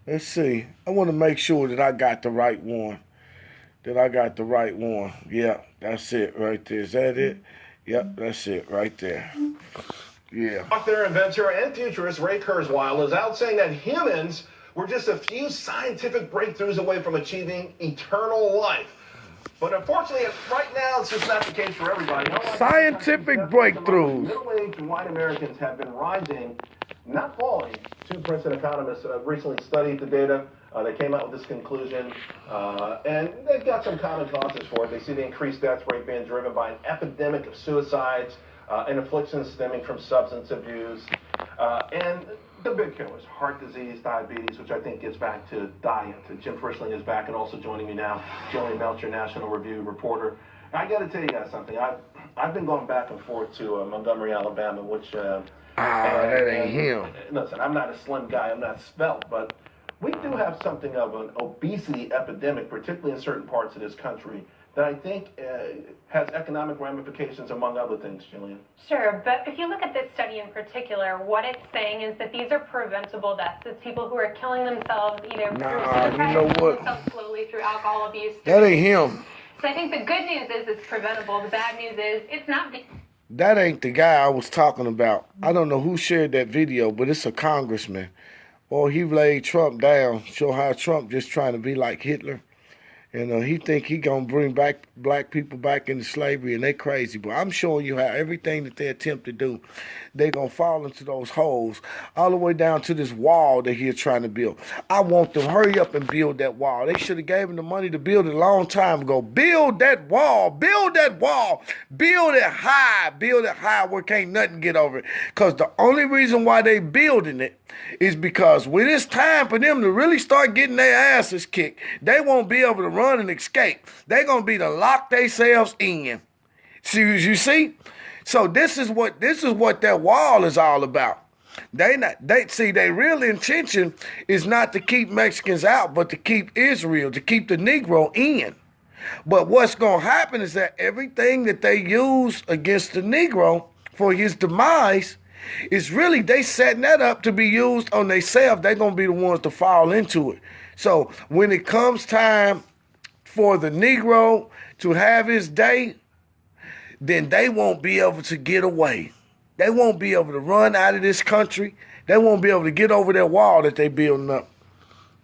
Let's see. I want to make sure that I got the right one. Yeah, that's it right there. Is that it? Yep, that's it right there. Yeah. Author, inventor, and futurist Ray Kurzweil is out saying that humans were just a few scientific breakthroughs away from achieving eternal life. But unfortunately, right now, it's just not the case for everybody. Scientific breakthroughs. Middle-aged and white Americans have been rising, not falling. Two Princeton economists recently studied the data. They came out with this conclusion, and they've got some common causes for it. They see the increased death rate being driven by an epidemic of suicides and afflictions stemming from substance abuse, and the big killers, heart disease, diabetes, which I think gets back to diet. Jim Frischling is back and also joining me now, Jillian Melcher, National Review reporter. I got to tell you guys something. I've been going back and forth to Montgomery, Alabama, which... that ain't him. Listen, I'm not a slim guy. I'm not svelte, but we do have something of an obesity epidemic, particularly in certain parts of this country, that I think has economic ramifications, among other things, Jillian. Sure, but if you look at this study in particular, what it's saying is that these are preventable deaths. It's people who are killing themselves either through suicide or killing themselves slowly through alcohol abuse. That ain't him. So I think the good news is it's preventable. The bad news is it's not. That ain't the guy I was talking about. I don't know who shared that video, but it's a congressman. Or he laid Trump down, show how Trump just trying to be like Hitler. And he think he gonna bring back black people back into slavery, and they crazy. But I'm showing you how everything that they attempt to do, they gonna fall into those holes, all the way down to this wall that he's trying to build. I want them hurry up and build that wall. They should have gave him the money to build it a long time ago. Build that wall, build that wall, build it high where can't nothing get over it. Cause the only reason why they building it is because when it's time for them to really start getting their asses kicked, they won't be able to run and escape. They're going to be to lock themselves in. See, you see? So this is what that wall is all about. Their real intention is not to keep Mexicans out, but to keep Israel, to keep the Negro in. But what's going to happen is that everything that they use against the Negro for his demise, it's really they setting that up to be used on themselves. They're going to be the ones to fall into it. So when it comes time for the Negro to have his day, then they won't be able to get away. They won't be able to run out of this country. They won't be able to get over that wall that they're building up.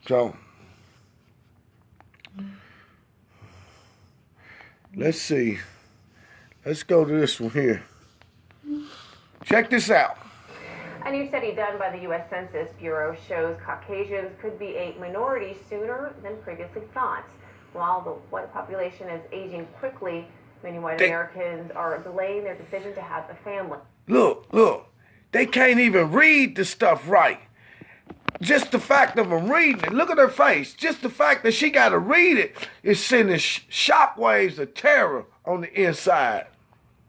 So let's see. Let's go to this one here. Check this out. A new study done by the U.S. Census Bureau shows Caucasians could be a minority sooner than previously thought. While the white population is aging quickly, many white Americans are delaying their decision to have a family. Look. They can't even read the stuff right. Just the fact of them reading it. Look at her face. Just the fact that she got to read it is sending shockwaves of terror on the inside.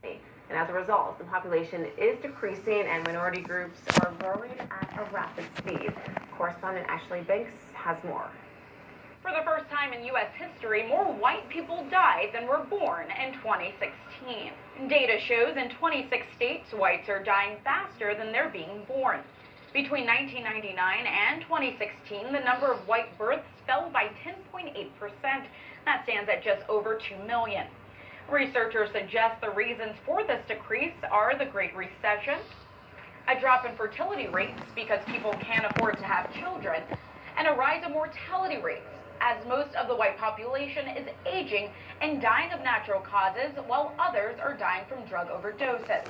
And as a result, the population is decreasing and minority groups are growing at a rapid speed. Correspondent Ashley Banks has more. For the first time in U.S. history, more white people died than were born in 2016. Data shows in 26 states, whites are dying faster than they're being born. Between 1999 and 2016, the number of white births fell by 10.8%. That stands at just over 2 million. Researchers suggest the reasons for this decrease are the Great Recession, a drop in fertility rates because people can't afford to have children, and a rise in mortality rates as most of the white population is aging and dying of natural causes while others are dying from drug overdoses.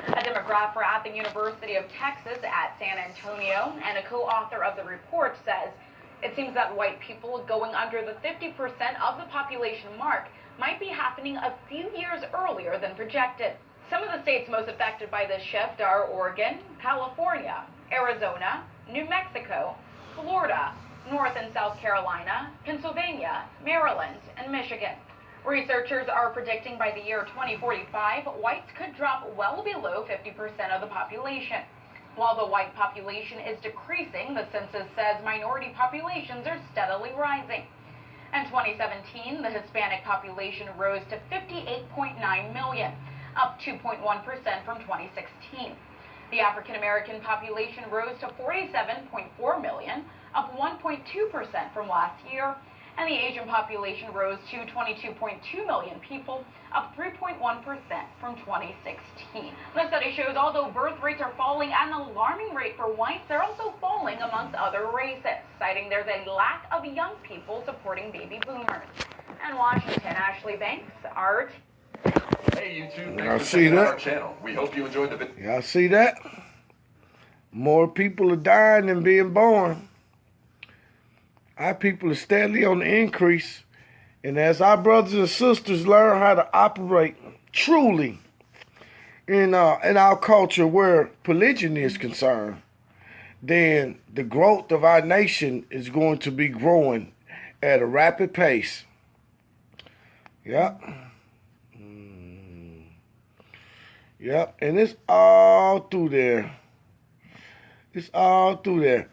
A demographer at the University of Texas at San Antonio and a co-author of the report says it seems that white people going under the 50% of the population mark might be happening a few years earlier than projected. Some of the states most affected by this shift are Oregon, California, Arizona, New Mexico, Florida, North and South Carolina, Pennsylvania, Maryland, and Michigan. Researchers are predicting by the year 2045, whites could drop well below 50% of the population. While the white population is decreasing, the census says minority populations are steadily rising. In 2017, the Hispanic population rose to 58.9 million, up 2.1% from 2016. The African American population rose to 47.4 million, up 1.2% from last year, and the Asian population rose to 22.2 million people, up 3.1% from 2016. The study shows although birth rates are falling at an alarming rate for whites, they're also falling amongst other races, citing there's a lack of young people supporting baby boomers. In Washington, Ashley Banks, Art. Hey YouTube, Y'all thanks for see checking out that? our channel. We hope you enjoyed the video. Y'all see that? More people are dying than being born. Our people are steadily on the increase. And as our brothers and sisters learn how to operate truly in our culture where polygyny is concerned, then the growth of our nation is going to be growing at a rapid pace. Yep. Yep. And it's all through there. It's all through there.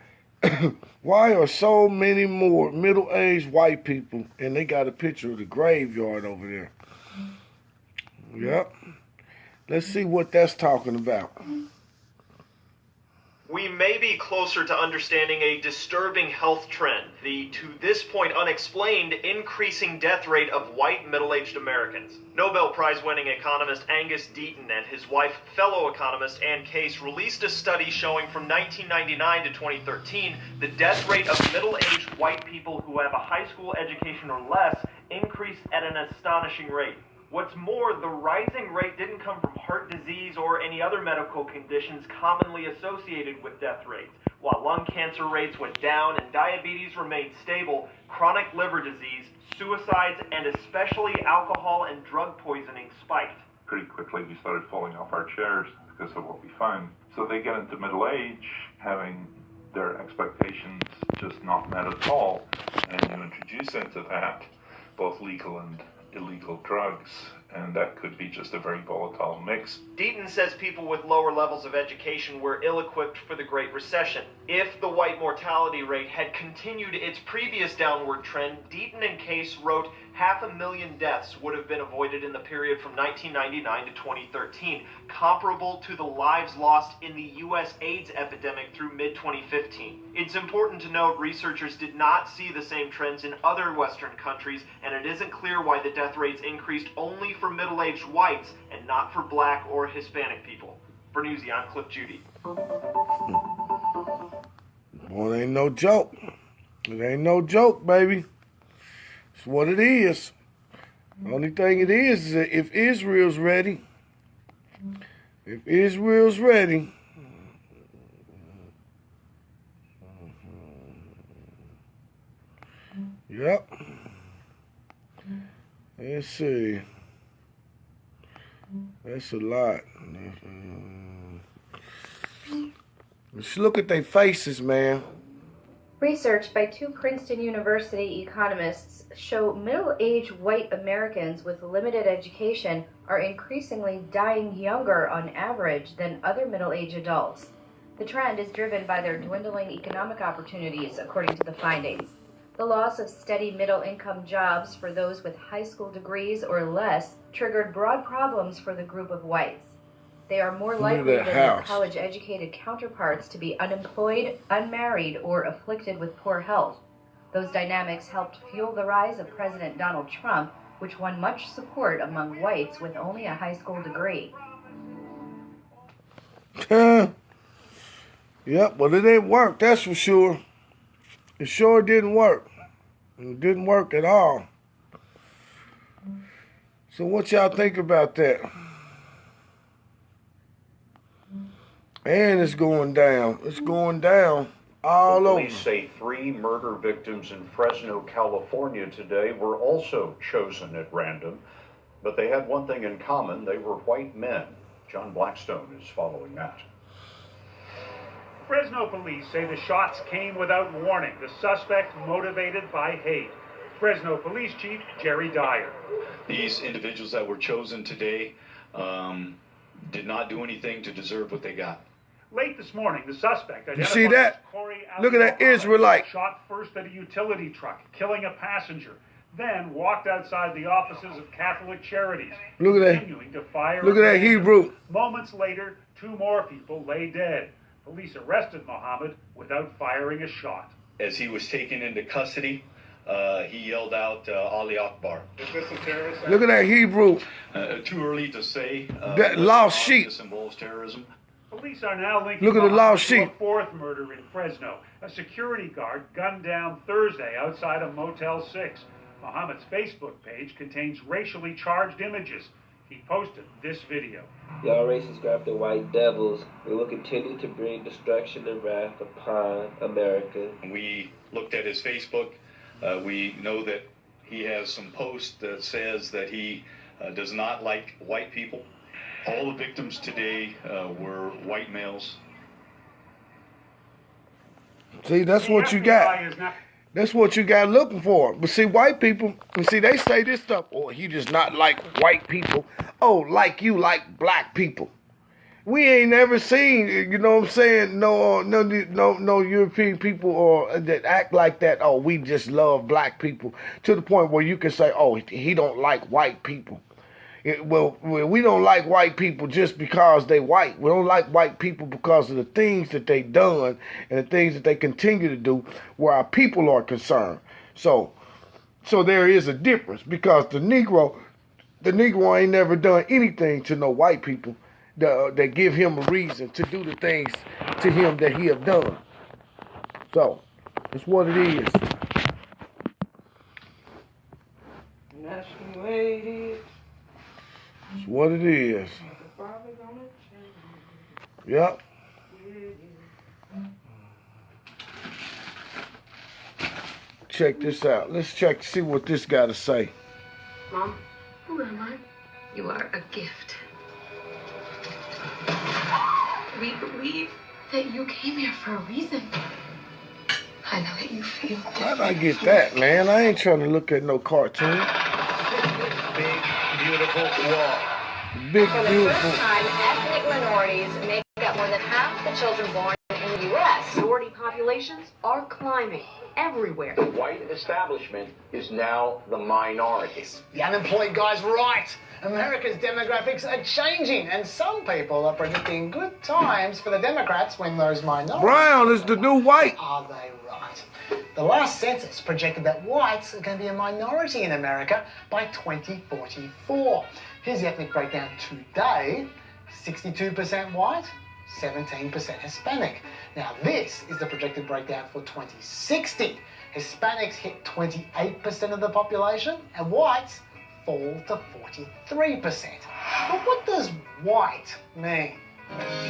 Why are so many more middle-aged white people, and they got a picture of the graveyard over there. Yep. Let's see what that's talking about. We may be closer to understanding a disturbing health trend, the to this point unexplained increasing death rate of white middle-aged Americans. Nobel Prize-winning economist Angus Deaton and his wife, fellow economist Ann Case, released a study showing from 1999 to 2013 the death rate of middle-aged white people who have a high school education or less increased at an astonishing rate. What's more, the rising rate didn't come from heart disease or any other medical conditions commonly associated with death rates. While lung cancer rates went down and diabetes remained stable, chronic liver disease, suicides, and especially alcohol and drug poisoning spiked. Pretty quickly we started falling off our chairs because of what we found. So they get into middle age having their expectations just not met at all, and you introduce into that both legal and illegal drugs, and that could be just a very volatile mix. Deaton says people with lower levels of education were ill-equipped for the Great Recession. If the white mortality rate had continued its previous downward trend, Deaton and Case wrote 500,000 deaths would have been avoided in the period from 1999 to 2013, comparable to the lives lost in the U.S. AIDS epidemic through mid-2015. It's important to note researchers did not see the same trends in other Western countries, and it isn't clear why the death rates increased only for middle-aged whites and not for black or Hispanic people. For Newsy, I'm Cliff Judy. Well, it ain't no joke. It ain't no joke, baby. It's what it is. The only thing it is that if Israel's ready, yep. Let's see. That's a lot. Let's look at their faces, man. Research by two Princeton University economists show middle-aged white Americans with limited education are increasingly dying younger on average than other middle-aged adults. The trend is driven by their dwindling economic opportunities, according to the findings. The loss of steady middle-income jobs for those with high school degrees or less triggered broad problems for the group of whites. They are more likely than their college-educated counterparts to be unemployed, unmarried, or afflicted with poor health. Those dynamics helped fuel the rise of President Donald Trump, which won much support among whites with only a high school degree. Yep, well, it didn't work, that's for sure. It sure didn't work. It didn't work at all. So what y'all think about that? And it's going down. It's going down all over. Police say 3 murder victims in Fresno, California today were also chosen at random, but they had one thing in common. They were white men. John Blackstone is following that. Fresno police say the shots came without warning. The suspect motivated by hate. Fresno Police Chief Jerry Dyer. These individuals that were chosen today did not do anything to deserve what they got. Late this morning, the suspect You see that? Look at that Israelite. Shot first at a utility truck, killing a passenger, then walked outside the offices of Catholic Charities, Look at that. continuing to fire. Look at that Hebrew. Moments later, 2 more people lay dead. Police arrested Mohammed without firing a shot. As he was taken into custody, he yelled out, Ali Akbar. Is this a terrorist? Look at that Hebrew. Too early to say. That lost sheep. This involves terrorism. Police are now linking Look at the Mohammed lost to a sheep. 4th murder in Fresno. A security guard gunned down Thursday outside a Motel 6. Mohammed's Facebook page contains racially charged images. He posted this video. Y'all racists grab the white devils. We will continue to bring destruction and wrath upon America. We looked at his Facebook. We know that he has some posts that says that he does not like white people. All the victims today were white males. See, that's what you got. That's what you got looking for. But see, white people, and see, they say this stuff. Oh, he does not like white people. Oh, like you like black people. We ain't never seen, you know what I'm saying, no European people or that act like that. Oh, we just love black people, to the point where you can say, oh, he don't like white people. Well, we don't like white people just because they white. We don't like white people because of the things that they done and the things that they continue to do where our people are concerned. So there is a difference, because the Negro ain't never done anything to no white people that give him a reason to do the things to him that he have done. So that's what it is. And that's the way it is. It's what it is. Yep. Check this out. Let's see what this got to say. Mom, who am I? You are a gift. We believe that you came here for a reason. I know that you feel different. How'd I get that, man? I ain't trying to look at no cartoon. Big, beautiful wall. Big, For the beautiful. first time, ethnic minorities make up more than half the children born in the U.S. Minority populations are climbing everywhere. The white establishment is now the minority. The unemployed guy's right. America's demographics are changing, and some people are predicting good times for the Democrats when those minorities... Brown is the new white. Are they right? The last census projected that whites are going to be a minority in America by 2044. Here's the ethnic breakdown today. 62% white, 17% Hispanic. Now this is the projected breakdown for 2060. Hispanics hit 28% of the population, and whites fall to 43%. But what does white mean?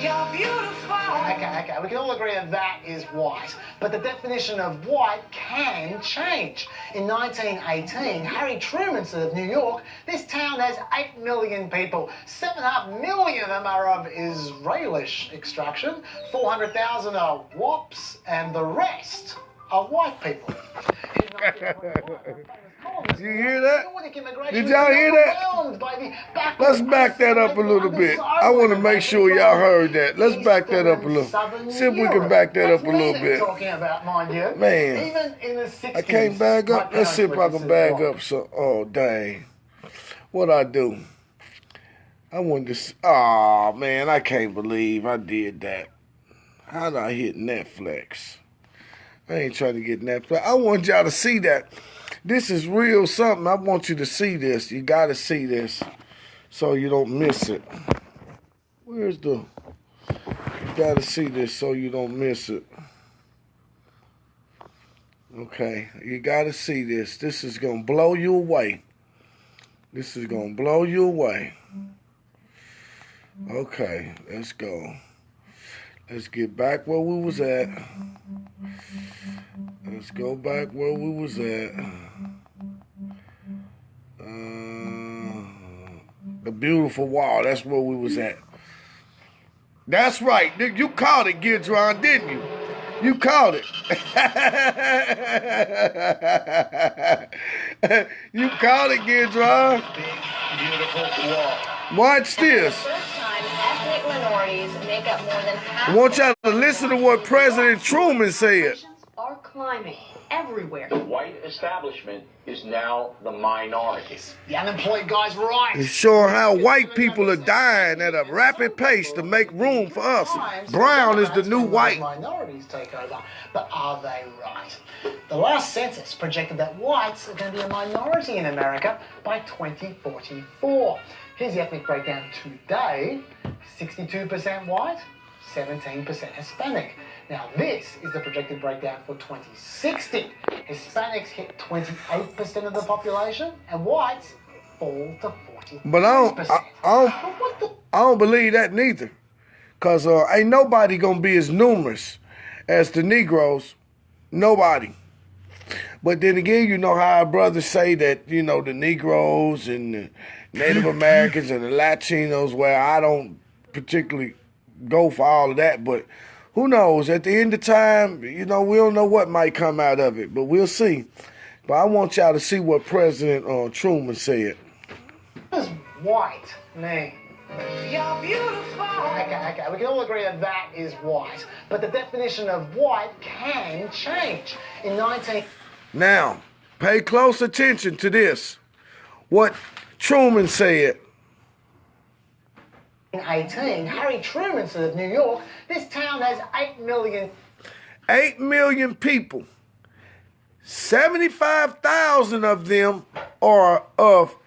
You're beautiful. Okay, we can all agree that is white. But the definition of white can change. In 1918, Harry Truman said of New York, this town has 8 million people. 7.5 million of them are of Israelish extraction, 400,000 are WAPs, and the rest are white people. Did you hear that? Did y'all hear that? Let's back that up a little bit. I want to make sure y'all heard that. Let's back that up a little. See if we can back that up a little bit. Man, even in the 60s, I can't bag up. Let's see if I can bag up some. Oh, dang. What I do? I wanted to. Oh, man, I can't believe I did that. How did I hit Netflix? I ain't trying to get Netflix. I want y'all to see that. This is real something. I want you to see this. You got to see this so you don't miss it. Where's the... You got to see this so you don't miss it. Okay. You got to see this. This is going to blow you away. This is going to blow you away. Okay. Let's go. Let's get back where we was at. Let's go back where we was at. The beautiful wall. That's where we was at. That's right. You called it, Gidron, didn't you? You called it. You called it, Gidron. Beautiful wall. Watch this. For the first time, ethnic minorities make up more than half. I want y'all to listen to what President Truman said. Are climbing everywhere. The white establishment is now the minority. The unemployed guy's right. It's showing how white people are dying at a rapid pace to make room for us. Brown is the new white. Minorities take over. But are they right? The last census projected that whites are going to be a minority in America by 2044. Here's the ethnic breakdown today. 62% white, 17% Hispanic. Now this is the projected breakdown for 2060. Hispanics hit 28% of the population, and whites fall to 40%. But I don't believe that neither. Because ain't nobody going to be as numerous as the Negroes. Nobody. But then again, you know how our brothers say that, you know, the Negroes and the Native Americans and the Latinos, where I don't particularly go for all of that. But who knows? At the end of time, you know, we don't know what might come out of it. But we'll see. But I want y'all to see what President Truman said. What does white mean? You're beautiful. Okay. We can all agree that that is white. But the definition of white can change. In 19... Now, pay close attention to this. What Truman said. In 18, Harry Truman said of New York, this town has 8 million... 8 million people. 75,000 of them are of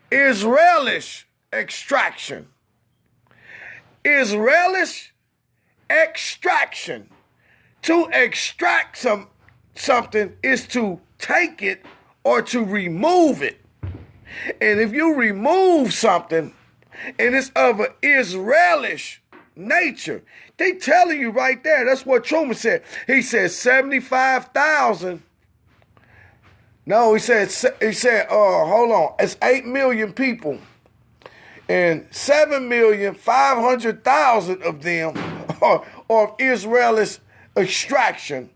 Israelish extraction. Israelish extraction. To extract something is to take it or to remove it. And if you remove something and it's of an Israelish nature, they telling you right there. That's what Truman said. He said 75,000. No, he said, hold on. It's 8 million people. And 7,500,000 of them are of Israel's extraction.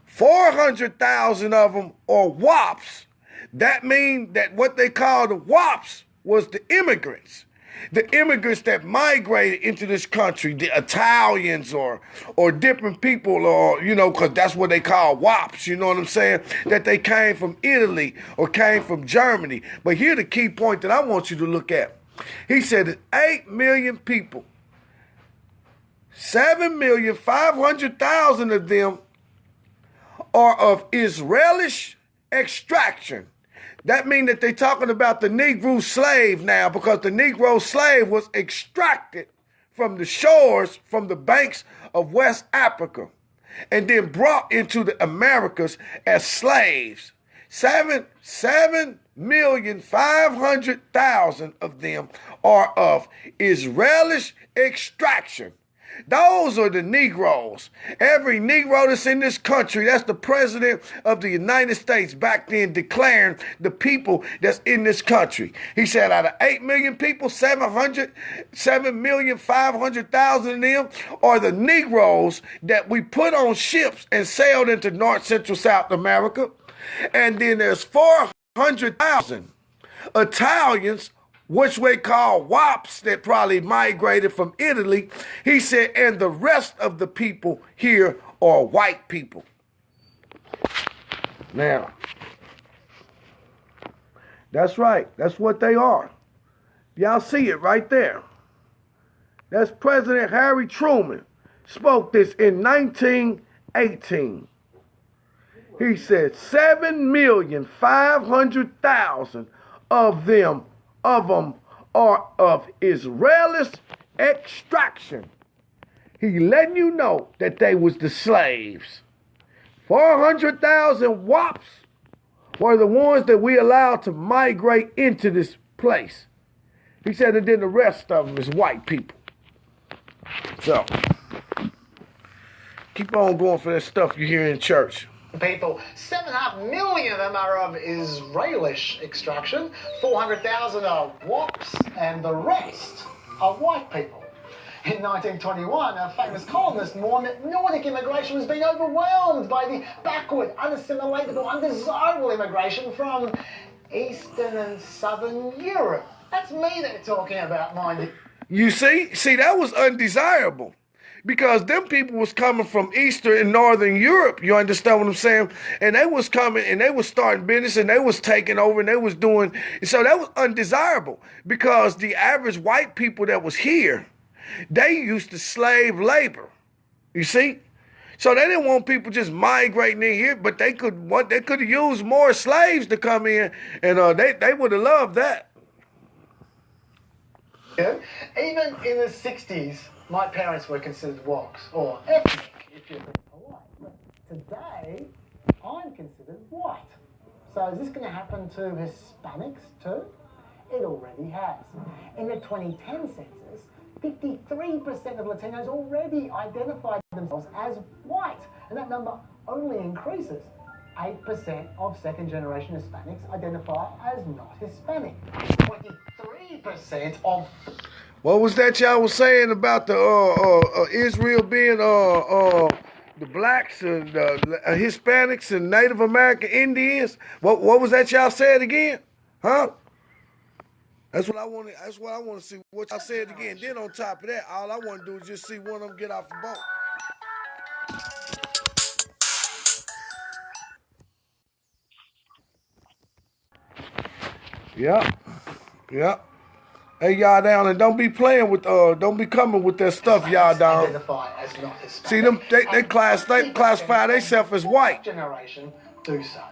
400,000 of them are WAPs. That means that what they call the WAPs was the immigrants. The immigrants that migrated into this country, the Italians or different people, or, you know, because that's what they call WAPs, you know what I'm saying? That they came from Italy or came from Germany. But here's the key point that I want you to look at. He said that 8 million people, 7,500,000 of them are of Israelish extraction. That means that they're talking about the Negro slave now, because the Negro slave was extracted from the shores, from the banks of West Africa, and then brought into the Americas as slaves. 7,500,000 of them are of Israelish extraction. Those are the Negroes. Every Negro that's in this country, that's the president of the United States back then declaring the people that's in this country. He said out of 8 million people, 7,500,000 of them are the Negroes that we put on ships and sailed into North, Central, South America. And then there's 400,000 Italians, which we call WAPs, that probably migrated from Italy. He said, and the rest of the people here are white people. Now, that's right. That's what they are. Y'all see it right there. That's President Harry Truman spoke this in 1918. He said 7,500,000 of them are of Israel's extraction. He letting you know that they was the slaves. 400,000 WAPs were the ones that we allowed to migrate into this place. He said, and then the rest of them is white people. So, keep on going for that stuff you hear in church. People, 7.5 million of them are of Israelish extraction, 400,000 are WAPs, and the rest are white people. In 1921, a famous columnist warned that Nordic immigration was being overwhelmed by the backward, unassimilatable, undesirable immigration from Eastern and Southern Europe. That's me they're talking about, mind you. You see, that was undesirable. Because them people was coming from Eastern and Northern Europe, you understand what I'm saying? And they was coming and they was starting business and they was taking over and they was doing, so that was undesirable. Because the average white people that was here, they used to slave labor, you see? So they didn't want people just migrating in here, but they could have used more slaves to come in, and they would have loved that. Yeah. Even in the 60s, my parents were considered wogs, or ethnic, if you're being polite. But today, I'm considered white. So is this going to happen to Hispanics too? It already has. In the 2010 census, 53% of Latinos already identified themselves as white, and that number only increases. 8% of second-generation Hispanics identify as not Hispanic. 23% of... What was that y'all was saying about the Israel being the blacks and Hispanics and Native American Indians? What was that y'all said again? Huh? That's what I want to see. What y'all said again. Then on top of that, all I want to do is just see one of them get off the boat. Yeah. Hey, y'all down, and don't be playing with, don't be coming with that stuff, y'all down. Identify as not Hispanic. See them, they classify themselves as white. Generation do so.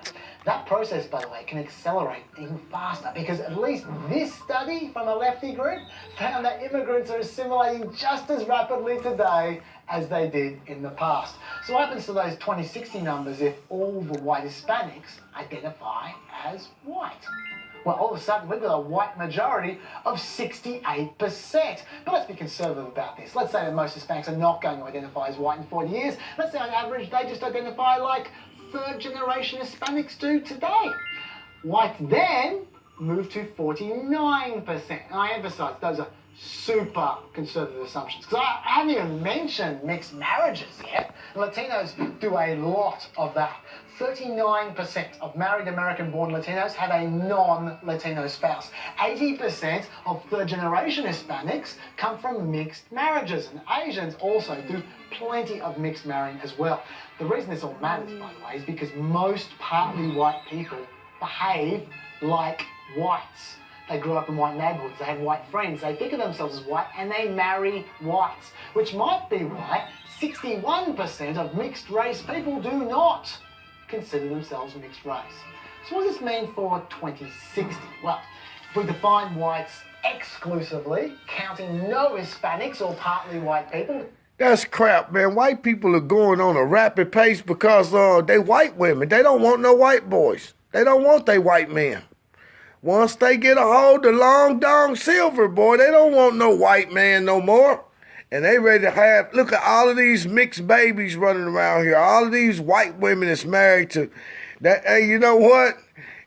That process, by the way, can accelerate even faster because at least this study from a lefty group found that immigrants are assimilating just as rapidly today as they did in the past. So what happens to those 2060 numbers if all the white Hispanics identify as white? Well, all of a sudden, we've got a white majority of 68%. But let's be conservative about this. Let's say that most Hispanics are not going to identify as white in 40 years. Let's say on average, they just identify like third-generation Hispanics do today. White then moved to 49%. And I emphasize, those are super conservative assumptions. Because I haven't even mentioned mixed marriages yet. Latinos do a lot of that. 39% of married American-born Latinos have a non-Latino spouse. 80% of third-generation Hispanics come from mixed marriages. And Asians also do plenty of mixed marrying as well. The reason this all matters, by the way, is because most partly white people behave like whites. They grew up in white neighborhoods, they have white friends, they think of themselves as white, and they marry whites, which might be why 61% of mixed-race people do not consider themselves mixed race. So what does this mean for 2060? Well, if we define whites exclusively, counting no Hispanics or partly white people... That's crap, man. White people are going on a rapid pace because they white women. They don't want no white boys. They don't want they white men. Once they get a hold of long dong silver, boy, they don't want no white man no more. And they ready to have, look at all of these mixed babies running around here. All of these white women that's married to that. Hey, you know what?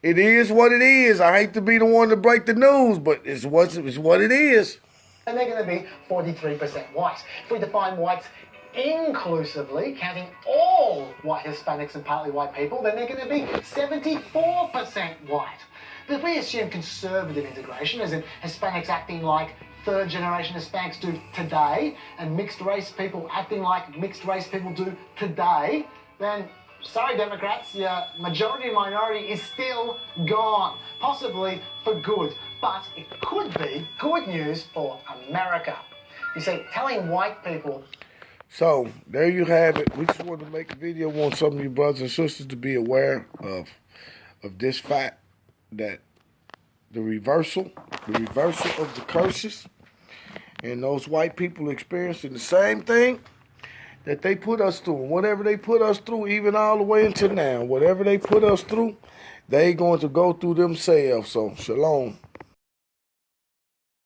It is what it is. I hate to be the one to break the news, but it's what it is. And they're going to be 43% white. If we define whites inclusively, counting all white Hispanics and partly white people, then they're going to be 74% white. But if we assume conservative integration, as in Hispanics acting like third-generation Hispanics do today, and mixed-race people acting like mixed-race people do today, then, sorry Democrats, your majority-minority is still gone, possibly for good. But it could be good news for America. You see, telling white people... So, there you have it. We just wanted to make a video. Want some of you brothers and sisters to be aware of this fact, that the reversal of the curses, and those white people experiencing the same thing that they put us through. Whatever they put us through, even all the way until now, whatever they put us through, they going to go through themselves. So, shalom.